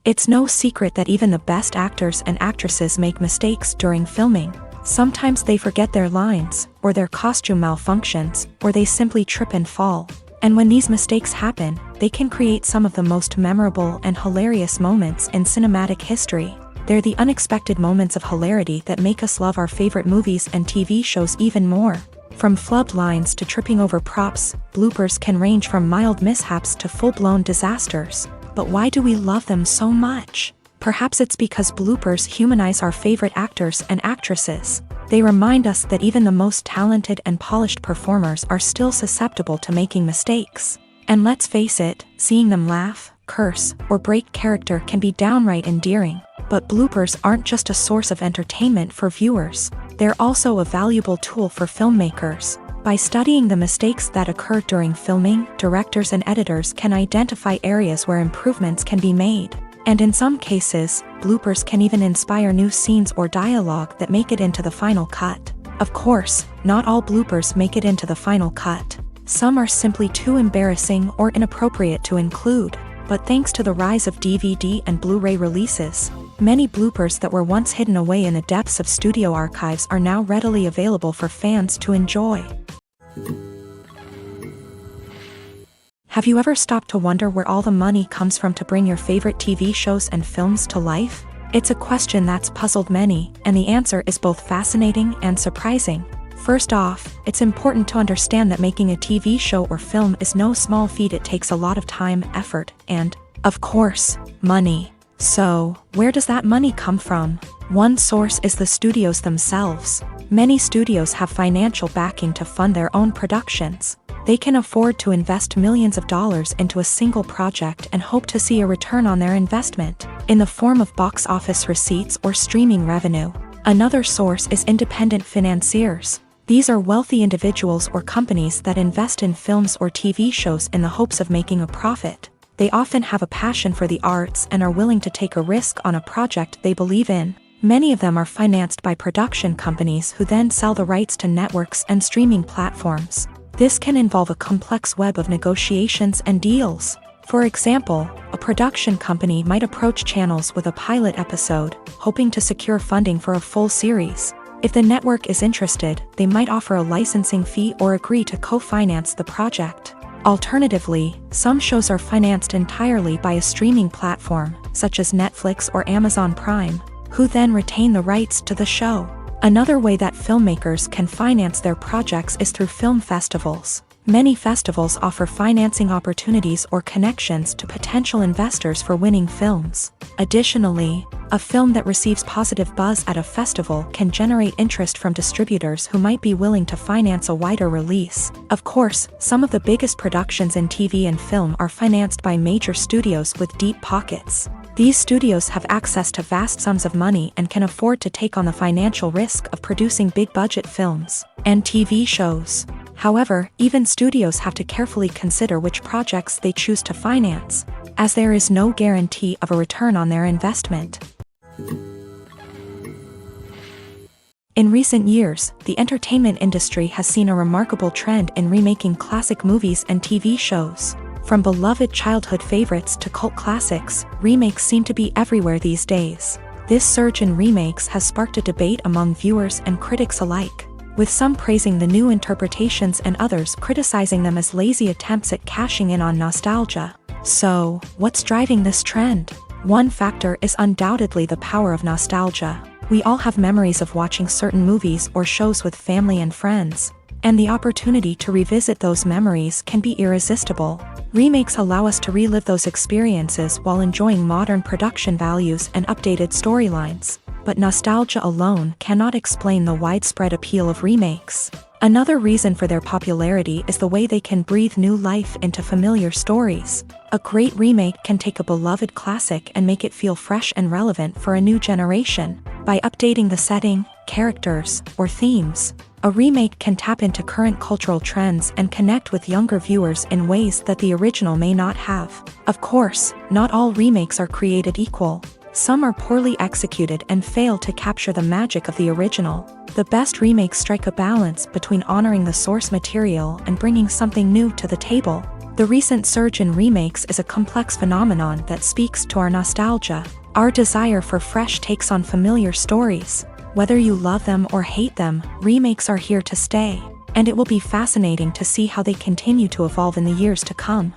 A: It's no secret that even the best actors and actresses make mistakes during filming. Sometimes they forget their lines, or their costume malfunctions, or they simply trip and fall. And when these mistakes happen, they can create some of the most memorable and hilarious moments in cinematic history. They're the unexpected moments of hilarity that make us love our favorite movies and TV shows even more. From flubbed lines to tripping over props, bloopers can range from mild mishaps to full-blown disasters. But why do we love them so much? Perhaps it's because bloopers humanize our favorite actors and actresses. They remind us that even the most talented and polished performers are still susceptible to making mistakes. And let's face it, seeing them laugh, curse, or break character can be downright endearing. But bloopers aren't just a source of entertainment for viewers. They're also a valuable tool for filmmakers. By studying the mistakes that occur during filming, directors and editors can identify areas where improvements can be made. And in some cases, bloopers can even inspire new scenes or dialogue that make it into the final cut. Of course, not all bloopers make it into the final cut. Some are simply too embarrassing or inappropriate to include. But thanks to the rise of DVD and Blu-ray releases, many bloopers that were once hidden away in the depths of studio archives are now readily available for fans to enjoy. Have you ever stopped to wonder where all the money comes from to bring your favorite TV shows and films to life? It's a question that's puzzled many, and the answer is both fascinating and surprising. First off, it's important to understand that making a TV show or film is no small feat. It takes a lot of time, effort, and, of course, money. So, where does that money come from? One source is the studios themselves. Many studios have financial backing to fund their own productions. They can afford to invest millions of dollars into a single project and hope to see a return on their investment, in the form of box office receipts or streaming revenue. Another source is independent financiers. These are wealthy individuals or companies that invest in films or TV shows in the hopes of making a profit. They often have a passion for the arts and are willing to take a risk on a project they believe in. Many of them are financed by production companies who then sell the rights to networks and streaming platforms. This can involve a complex web of negotiations and deals. For example, a production company might approach channels with a pilot episode, hoping to secure funding for a full series. If the network is interested, they might offer a licensing fee or agree to co-finance the project. Alternatively, some shows are financed entirely by a streaming platform, such as Netflix or Amazon Prime, who then retain the rights to the show. Another way that filmmakers can finance their projects is through film festivals. Many festivals offer financing opportunities or connections to potential investors for winning films. Additionally, a film that receives positive buzz at a festival can generate interest from distributors who might be willing to finance a wider release. Of course, some of the biggest productions in TV and film are financed by major studios with deep pockets. These studios have access to vast sums of money and can afford to take on the financial risk of producing big-budget films and TV shows. However, even studios have to carefully consider which projects they choose to finance, as there is no guarantee of a return on their investment. In recent years, the entertainment industry has seen a remarkable trend in remaking classic movies and TV shows. From beloved childhood favorites to cult classics, remakes seem to be everywhere these days. This surge in remakes has sparked a debate among viewers and critics alike, with some praising the new interpretations and others criticizing them as lazy attempts at cashing in on nostalgia. So, what's driving this trend? One factor is undoubtedly the power of nostalgia. We all have memories of watching certain movies or shows with family and friends, and the opportunity to revisit those memories can be irresistible. Remakes allow us to relive those experiences while enjoying modern production values and updated storylines. But nostalgia alone cannot explain the widespread appeal of remakes. Another reason for their popularity is the way they can breathe new life into familiar stories. A great remake can take a beloved classic and make it feel fresh and relevant for a new generation. By updating the setting, characters, or themes, a remake can tap into current cultural trends and connect with younger viewers in ways that the original may not have. Of course, not all remakes are created equal. Some are poorly executed and fail to capture the magic of the original. The best remakes strike a balance between honoring the source material and bringing something new to the table. The recent surge in remakes is a complex phenomenon that speaks to our nostalgia, our desire for fresh takes on familiar stories. Whether you love them or hate them, remakes are here to stay, and it will be fascinating to see how they continue to evolve in the years to come.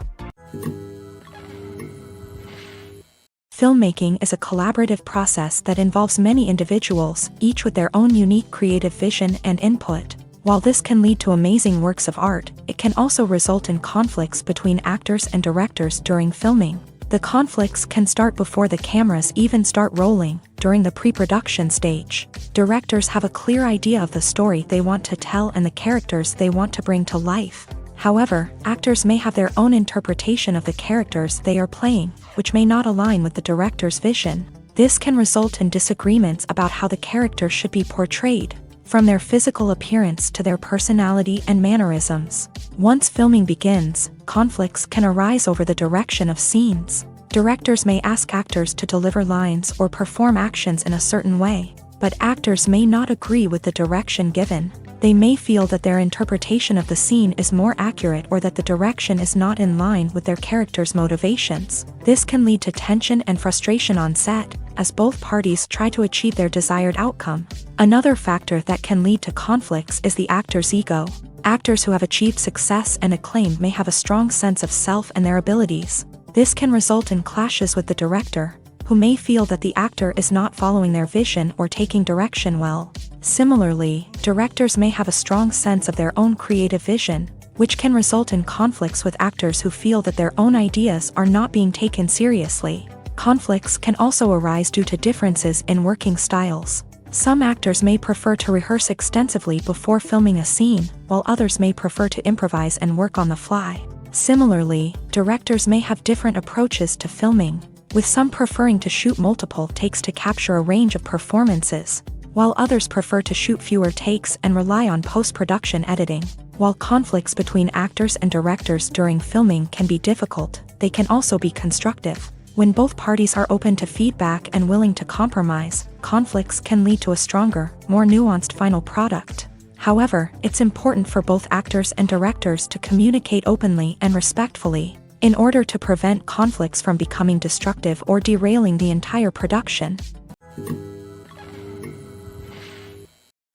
A: Filmmaking is a collaborative process that involves many individuals, each with their own unique creative vision and input. While this can lead to amazing works of art, it can also result in conflicts between actors and directors during filming. The conflicts can start before the cameras even start rolling, during the pre-production stage. Directors have a clear idea of the story they want to tell and the characters they want to bring to life. However, actors may have their own interpretation of the characters they are playing, which may not align with the director's vision. This can result in disagreements about how the character should be portrayed, from their physical appearance to their personality and mannerisms. Once filming begins, conflicts can arise over the direction of scenes. Directors may ask actors to deliver lines or perform actions in a certain way, but actors may not agree with the direction given. They may feel that their interpretation of the scene is more accurate or that the direction is not in line with their character's motivations. This can lead to tension and frustration on set, as both parties try to achieve their desired outcome. Another factor that can lead to conflicts is the actor's ego. Actors who have achieved success and acclaim may have a strong sense of self and their abilities. This can result in clashes with the director, who may feel that the actor is not following their vision or taking direction well. Similarly, directors may have a strong sense of their own creative vision, which can result in conflicts with actors who feel that their own ideas are not being taken seriously. Conflicts can also arise due to differences in working styles. Some actors may prefer to rehearse extensively before filming a scene, while others may prefer to improvise and work on the fly. Similarly, directors may have different approaches to filming, with some preferring to shoot multiple takes to capture a range of performances, while others prefer to shoot fewer takes and rely on post-production editing. While conflicts between actors and directors during filming can be difficult, they can also be constructive. When both parties are open to feedback and willing to compromise, conflicts can lead to a stronger, more nuanced final product. However, it's important for both actors and directors to communicate openly and respectfully, in order to prevent conflicts from becoming destructive or derailing the entire production.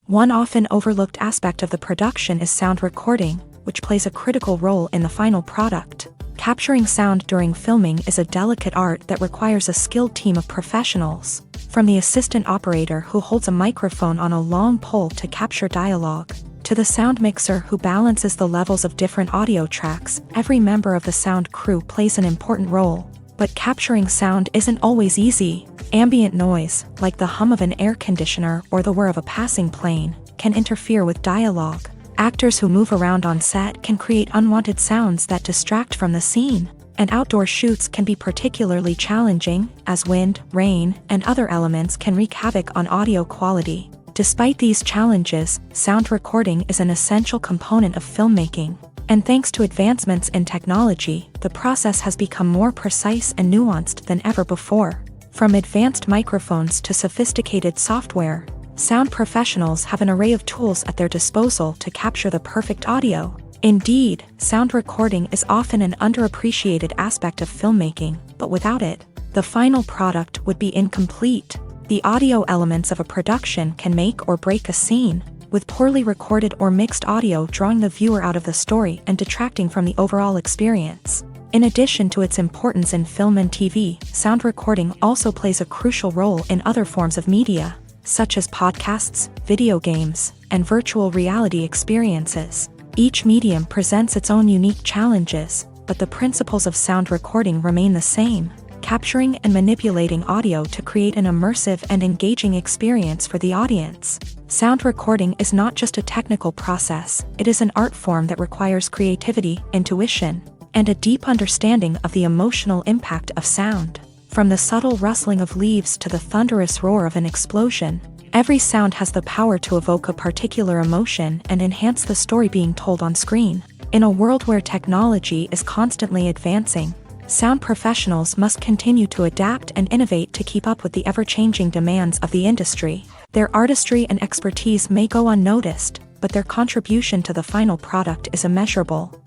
A: One often overlooked aspect of the production is sound recording, which plays a critical role in the final product. Capturing sound during filming is a delicate art that requires a skilled team of professionals, from the assistant operator who holds a microphone on a long pole to capture dialogue, to the sound mixer who balances the levels of different audio tracks. Every member of the sound crew plays an important role. But capturing sound isn't always easy. Ambient noise, like the hum of an air conditioner or the whir of a passing plane, can interfere with dialogue. Actors who move around on set can create unwanted sounds that distract from the scene, and outdoor shoots can be particularly challenging, as wind, rain, and other elements can wreak havoc on audio quality. Despite these challenges, sound recording is an essential component of filmmaking, and thanks to advancements in technology, the process has become more precise and nuanced than ever before. From advanced microphones to sophisticated software, sound professionals have an array of tools at their disposal to capture the perfect audio. Indeed, sound recording is often an underappreciated aspect of filmmaking, but without it, the final product would be incomplete. The audio elements of a production can make or break a scene, with poorly recorded or mixed audio drawing the viewer out of the story and detracting from the overall experience. In addition to its importance in film and TV, sound recording also plays a crucial role in other forms of media, such as podcasts, video games, and virtual reality experiences. Each medium presents its own unique challenges, but the principles of sound recording remain the same: capturing and manipulating audio to create an immersive and engaging experience for the audience. Sound recording is not just a technical process, it is an art form that requires creativity, intuition, and a deep understanding of the emotional impact of sound. From the subtle rustling of leaves to the thunderous roar of an explosion, every sound has the power to evoke a particular emotion and enhance the story being told on screen. In a world where technology is constantly advancing, sound professionals must continue to adapt and innovate to keep up with the ever-changing demands of the industry. Their artistry and expertise may go unnoticed, but their contribution to the final product is immeasurable.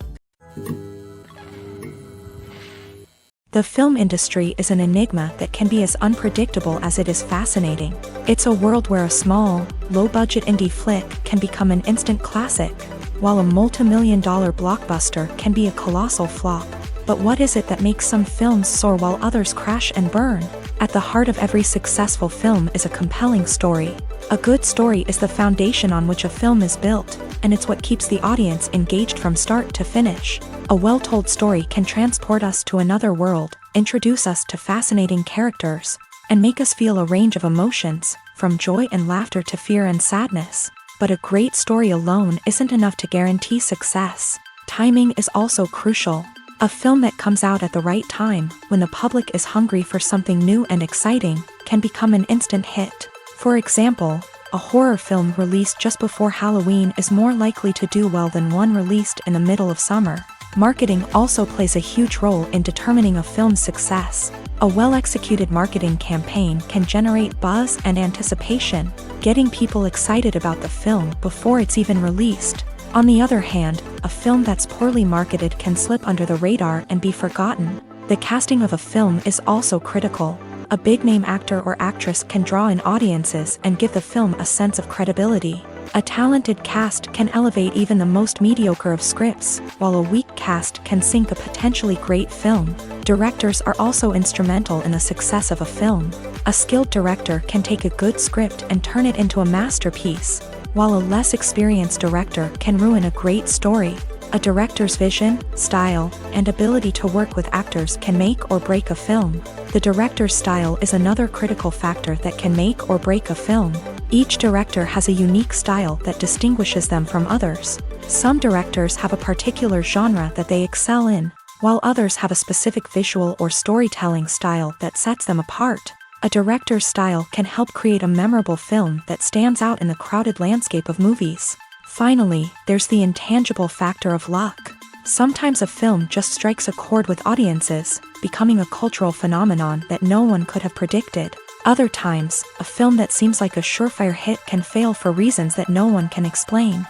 A: The film industry is an enigma that can be as unpredictable as it is fascinating. It's a world where a small, low-budget indie flick can become an instant classic, while a multi-million-dollar blockbuster can be a colossal flop. But what is it that makes some films soar while others crash and burn? At the heart of every successful film is a compelling story. A good story is the foundation on which a film is built. and it's what keeps the audience engaged from start to finish. A well-told story can transport us to another world, introduce us to fascinating characters, and make us feel a range of emotions, from joy and laughter to fear and sadness. But a great story alone isn't enough to guarantee success. Timing is also crucial. A film that comes out at the right time, when the public is hungry for something new and exciting, can become an instant hit. For example, a horror film released just before Halloween is more likely to do well than one released in the middle of summer. Marketing also plays a huge role in determining a film's success. A well-executed marketing campaign can generate buzz and anticipation, getting people excited about the film before it's even released. On the other hand, a film that's poorly marketed can slip under the radar and be forgotten. The casting of a film is also critical. A big-name actor or actress can draw in audiences and give the film a sense of credibility. A talented cast can elevate even the most mediocre of scripts, while a weak cast can sink a potentially great film. Directors are also instrumental in the success of a film. A skilled director can take a good script and turn it into a masterpiece, while a less experienced director can ruin a great story. A director's vision, style, and ability to work with actors can make or break a film. The director's style is another critical factor that can make or break a film. Each director has a unique style that distinguishes them from others. Some directors have a particular genre that they excel in, while others have a specific visual or storytelling style that sets them apart. A director's style can help create a memorable film that stands out in the crowded landscape of movies. Finally, there's the intangible factor of luck. Sometimes a film just strikes a chord with audiences, becoming a cultural phenomenon that no one could have predicted. Other times, a film that seems like a surefire hit can fail for reasons that no one can explain.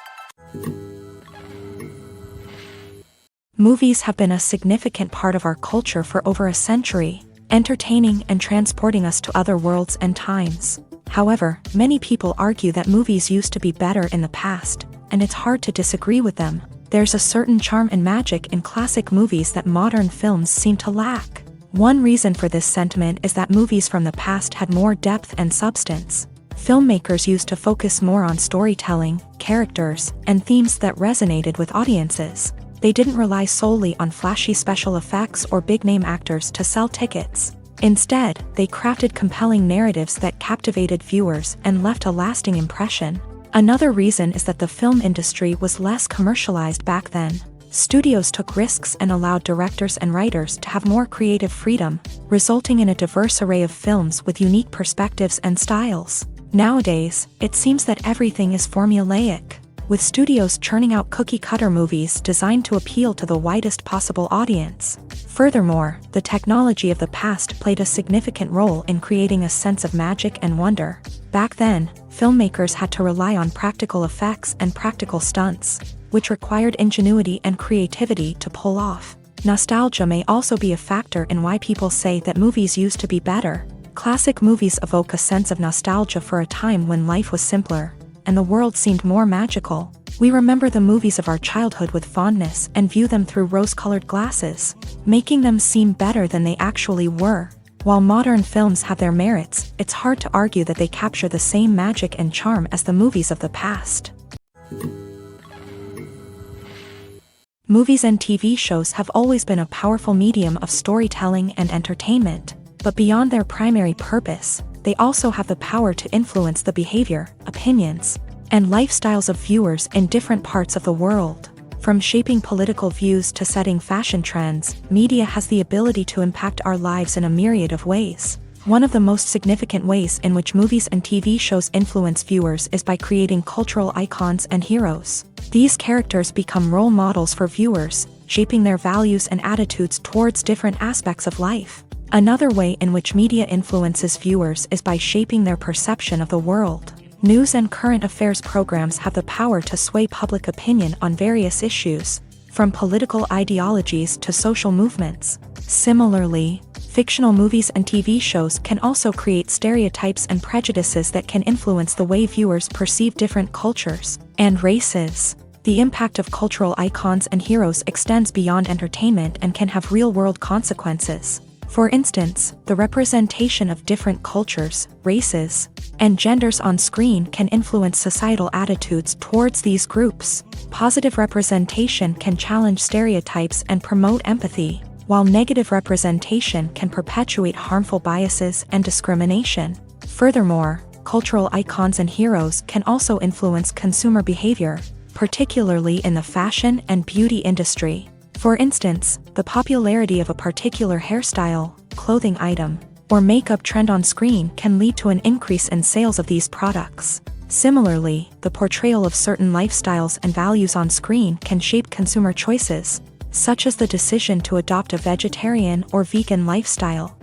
A: Movies have been a significant part of our culture for over a century, entertaining and transporting us to other worlds and times. However, many people argue that movies used to be better in the past, and it's hard to disagree with them. There's a certain charm and magic in classic movies that modern films seem to lack. One reason for this sentiment is that movies from the past had more depth and substance. Filmmakers used to focus more on storytelling, characters, and themes that resonated with audiences. They didn't rely solely on flashy special effects or big-name actors to sell tickets. Instead, they crafted compelling narratives that captivated viewers and left a lasting impression. Another reason is that the film industry was less commercialized back then. Studios took risks and allowed directors and writers to have more creative freedom, resulting in a diverse array of films with unique perspectives and styles. Nowadays, it seems that everything is formulaic, with studios churning out cookie-cutter movies designed to appeal to the widest possible audience. Furthermore, the technology of the past played a significant role in creating a sense of magic and wonder. Back then, filmmakers had to rely on practical effects and practical stunts, which required ingenuity and creativity to pull off. Nostalgia may also be a factor in why people say that movies used to be better. Classic movies evoke a sense of nostalgia for a time when life was simpler, and the world seemed more magical. We remember the movies of our childhood with fondness and view them through rose-colored glasses, making them seem better than they actually were. While modern films have their merits, it's hard to argue that they capture the same magic and charm as the movies of the past. Movies and TV shows have always been a powerful medium of storytelling and entertainment, but beyond their primary purpose, they also have the power to influence the behavior, opinions, and lifestyles of viewers in different parts of the world. From shaping political views to setting fashion trends, media has the ability to impact our lives in a myriad of ways. One of the most significant ways in which movies and TV shows influence viewers is by creating cultural icons and heroes. These characters become role models for viewers, shaping their values and attitudes towards different aspects of life. Another way in which media influences viewers is by shaping their perception of the world. News and current affairs programs have the power to sway public opinion on various issues, from political ideologies to social movements. Similarly, fictional movies and TV shows can also create stereotypes and prejudices that can influence the way viewers perceive different cultures and races. The impact of cultural icons and heroes extends beyond entertainment and can have real-world consequences. For instance, the representation of different cultures, races, and genders on screen can influence societal attitudes towards these groups. Positive representation can challenge stereotypes and promote empathy, while negative representation can perpetuate harmful biases and discrimination. Furthermore, cultural icons and heroes can also influence consumer behavior, particularly in the fashion and beauty industry. For instance, the popularity of a particular hairstyle, clothing item, or makeup trend on screen can lead to an increase in sales of these products. Similarly, the portrayal of certain lifestyles and values on screen can shape consumer choices, such as the decision to adopt a vegetarian or vegan lifestyle.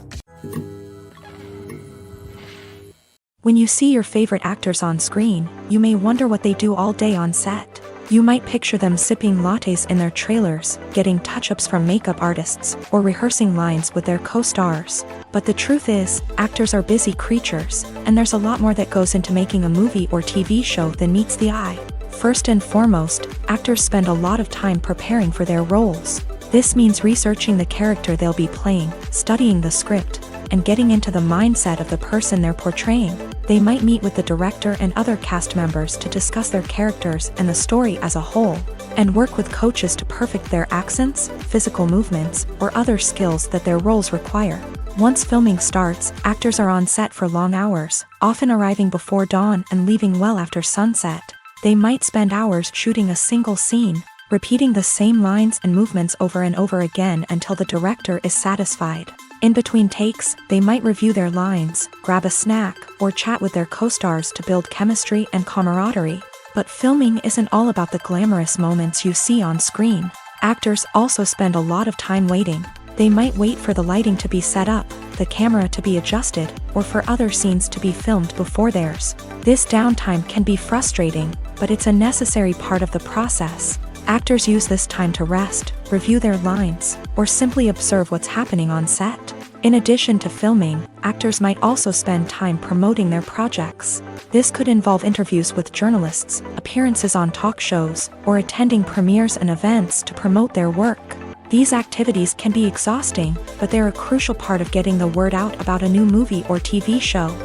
A: When you see your favorite actors on screen, you may wonder what they do all day on set. You might picture them sipping lattes in their trailers, getting touch-ups from makeup artists, or rehearsing lines with their co-stars. But the truth is, actors are busy creatures, and there's a lot more that goes into making a movie or TV show than meets the eye. First and foremost, actors spend a lot of time preparing for their roles. This means researching the character they'll be playing, studying the script, and getting into the mindset of the person they're portraying. They might meet with the director and other cast members to discuss their characters and the story as a whole, and work with coaches to perfect their accents, physical movements, or other skills that their roles require. Once filming starts, actors are on set for long hours, often arriving before dawn and leaving well after sunset. They might spend hours shooting a single scene, repeating the same lines and movements over and over again until the director is satisfied. In between takes, they might review their lines, grab a snack, or chat with their co-stars to build chemistry and camaraderie. But filming isn't all about the glamorous moments you see on screen. Actors also spend a lot of time waiting. They might wait for the lighting to be set up, the camera to be adjusted, or for other scenes to be filmed before theirs. This downtime can be frustrating, but it's a necessary part of the process. Actors use this time to rest, review their lines, or simply observe what's happening on set. In addition to filming, actors might also spend time promoting their projects. This could involve interviews with journalists, appearances on talk shows, or attending premieres and events to promote their work. These activities can be exhausting, but they're a crucial part of getting the word out about a new movie or TV show.